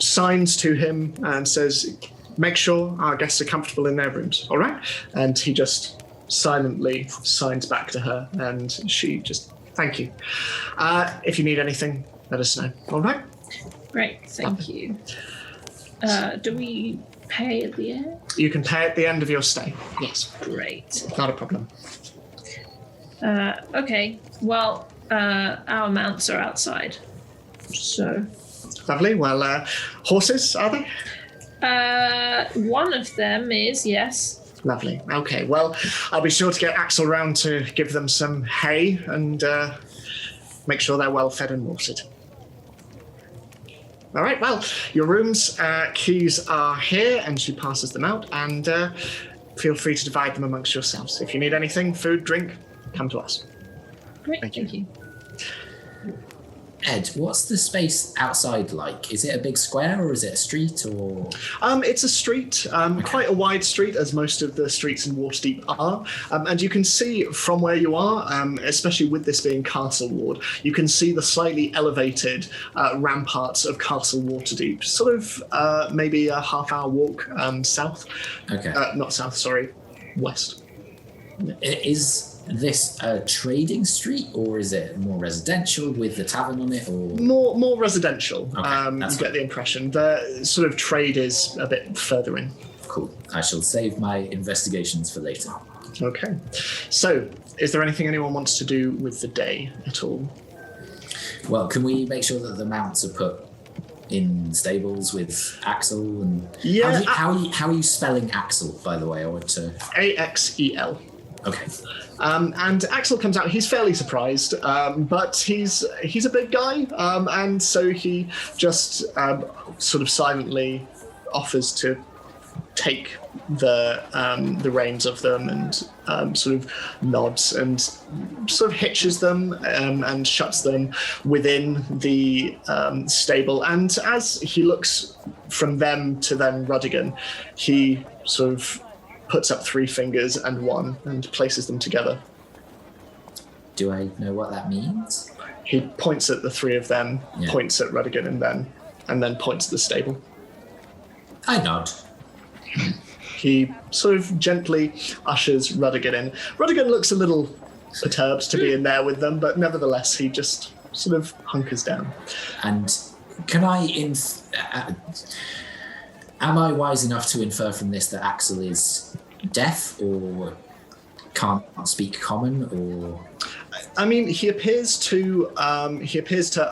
signs to him and says, "Make sure our guests are comfortable in their rooms." All right. And he just silently signs back to her, and she just, "Thank you. If you need anything, let us know." All right. Great. Thank you. Do we pay at the end? You can pay at the end of your stay. Yes. Great. Not a problem. Okay. Well, our mounts are outside. So. Lovely. Well, horses, are they? One of them is, yes. Lovely. Okay. Well, I'll be sure to get Axel round to give them some hay and make sure they're well fed and watered. All right, well, your rooms, keys are here, and she passes them out, and feel free to divide them amongst yourselves. If you need anything, food, drink, come to us. Great, thank you. Ed, what's the space outside like? Is it a big square or is it a street or? It's a street, quite a wide street, as most of the streets in Waterdeep are. And you can see from where you are, especially with this being Castle Ward, you can see the slightly elevated ramparts of Castle Waterdeep, sort of maybe a half-hour walk south. Okay. Not south, sorry, west. Is this a trading street, or is it more residential with the tavern on it, or more residential? Okay, you get the impression. The sort of trade is a bit further in. Cool. I shall save my investigations for later. Okay. So, is there anything anyone wants to do with the day at all? Well, can we make sure that the mounts are put in stables with Axel? And yeah. How are you spelling Axel, by the way? I want to. Axel. Okay. And Axel comes out. He's fairly surprised, but he's a big guy, and so he just sort of silently offers to take the reins of them, and sort of nods and sort of hitches them and shuts them within the stable. And as he looks from them to then Rudigan, he sort of puts up 3 fingers and 1 and places them together. Do I know what that means? He points at the 3 of them, points at Rudigan and then points at the stable. I nod. He sort of gently ushers Rudigan in. Rudigan looks a little perturbed to be in there with them, but nevertheless he just sort of hunkers down. And can I am I wise enough to infer from this that Axel is deaf or can't speak common, or? I mean, he appears to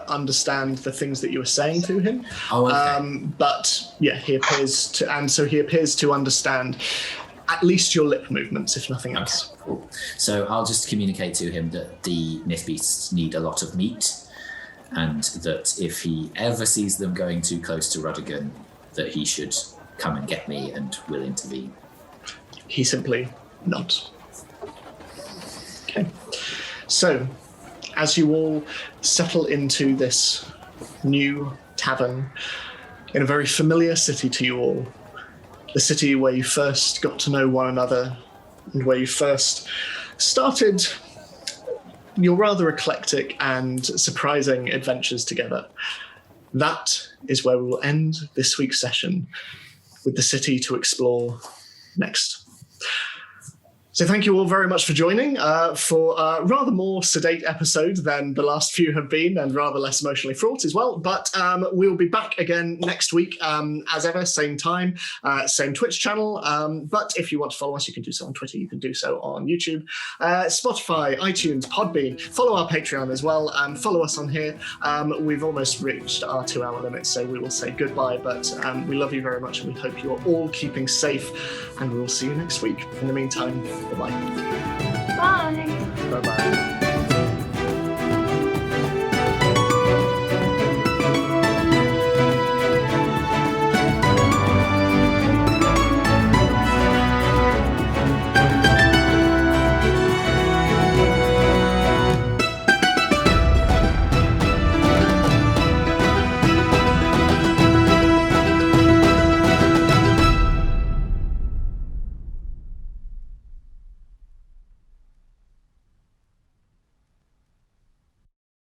understand the things that you were saying to him. Oh, okay. But yeah, he appears to understand at least your lip movements, if nothing else. Okay, cool. So I'll just communicate to him that the Nith beasts need a lot of meat, and that if he ever sees them going too close to Rudigan, that he should come and get me and will intervene. He simply nods. Okay. So, as you all settle into this new tavern in a very familiar city to you all, the city where you first got to know one another and where you first started your rather eclectic and surprising adventures together, that is where we will end this week's session, with the city to explore next. So thank you all very much for joining for a rather more sedate episode than the last few have been, and rather less emotionally fraught as well. But we'll be back again next week, as ever, same time, same Twitch channel. But if you want to follow us, you can do so on Twitter. You can do so on YouTube, Spotify, iTunes, Podbean. Follow our Patreon as well. Follow us on here. We've almost reached our 2-hour limit, so we will say goodbye. But we love you very much, and we hope you are all keeping safe. And we will see you next week. In the meantime, bye-bye. Bye. Bye-bye.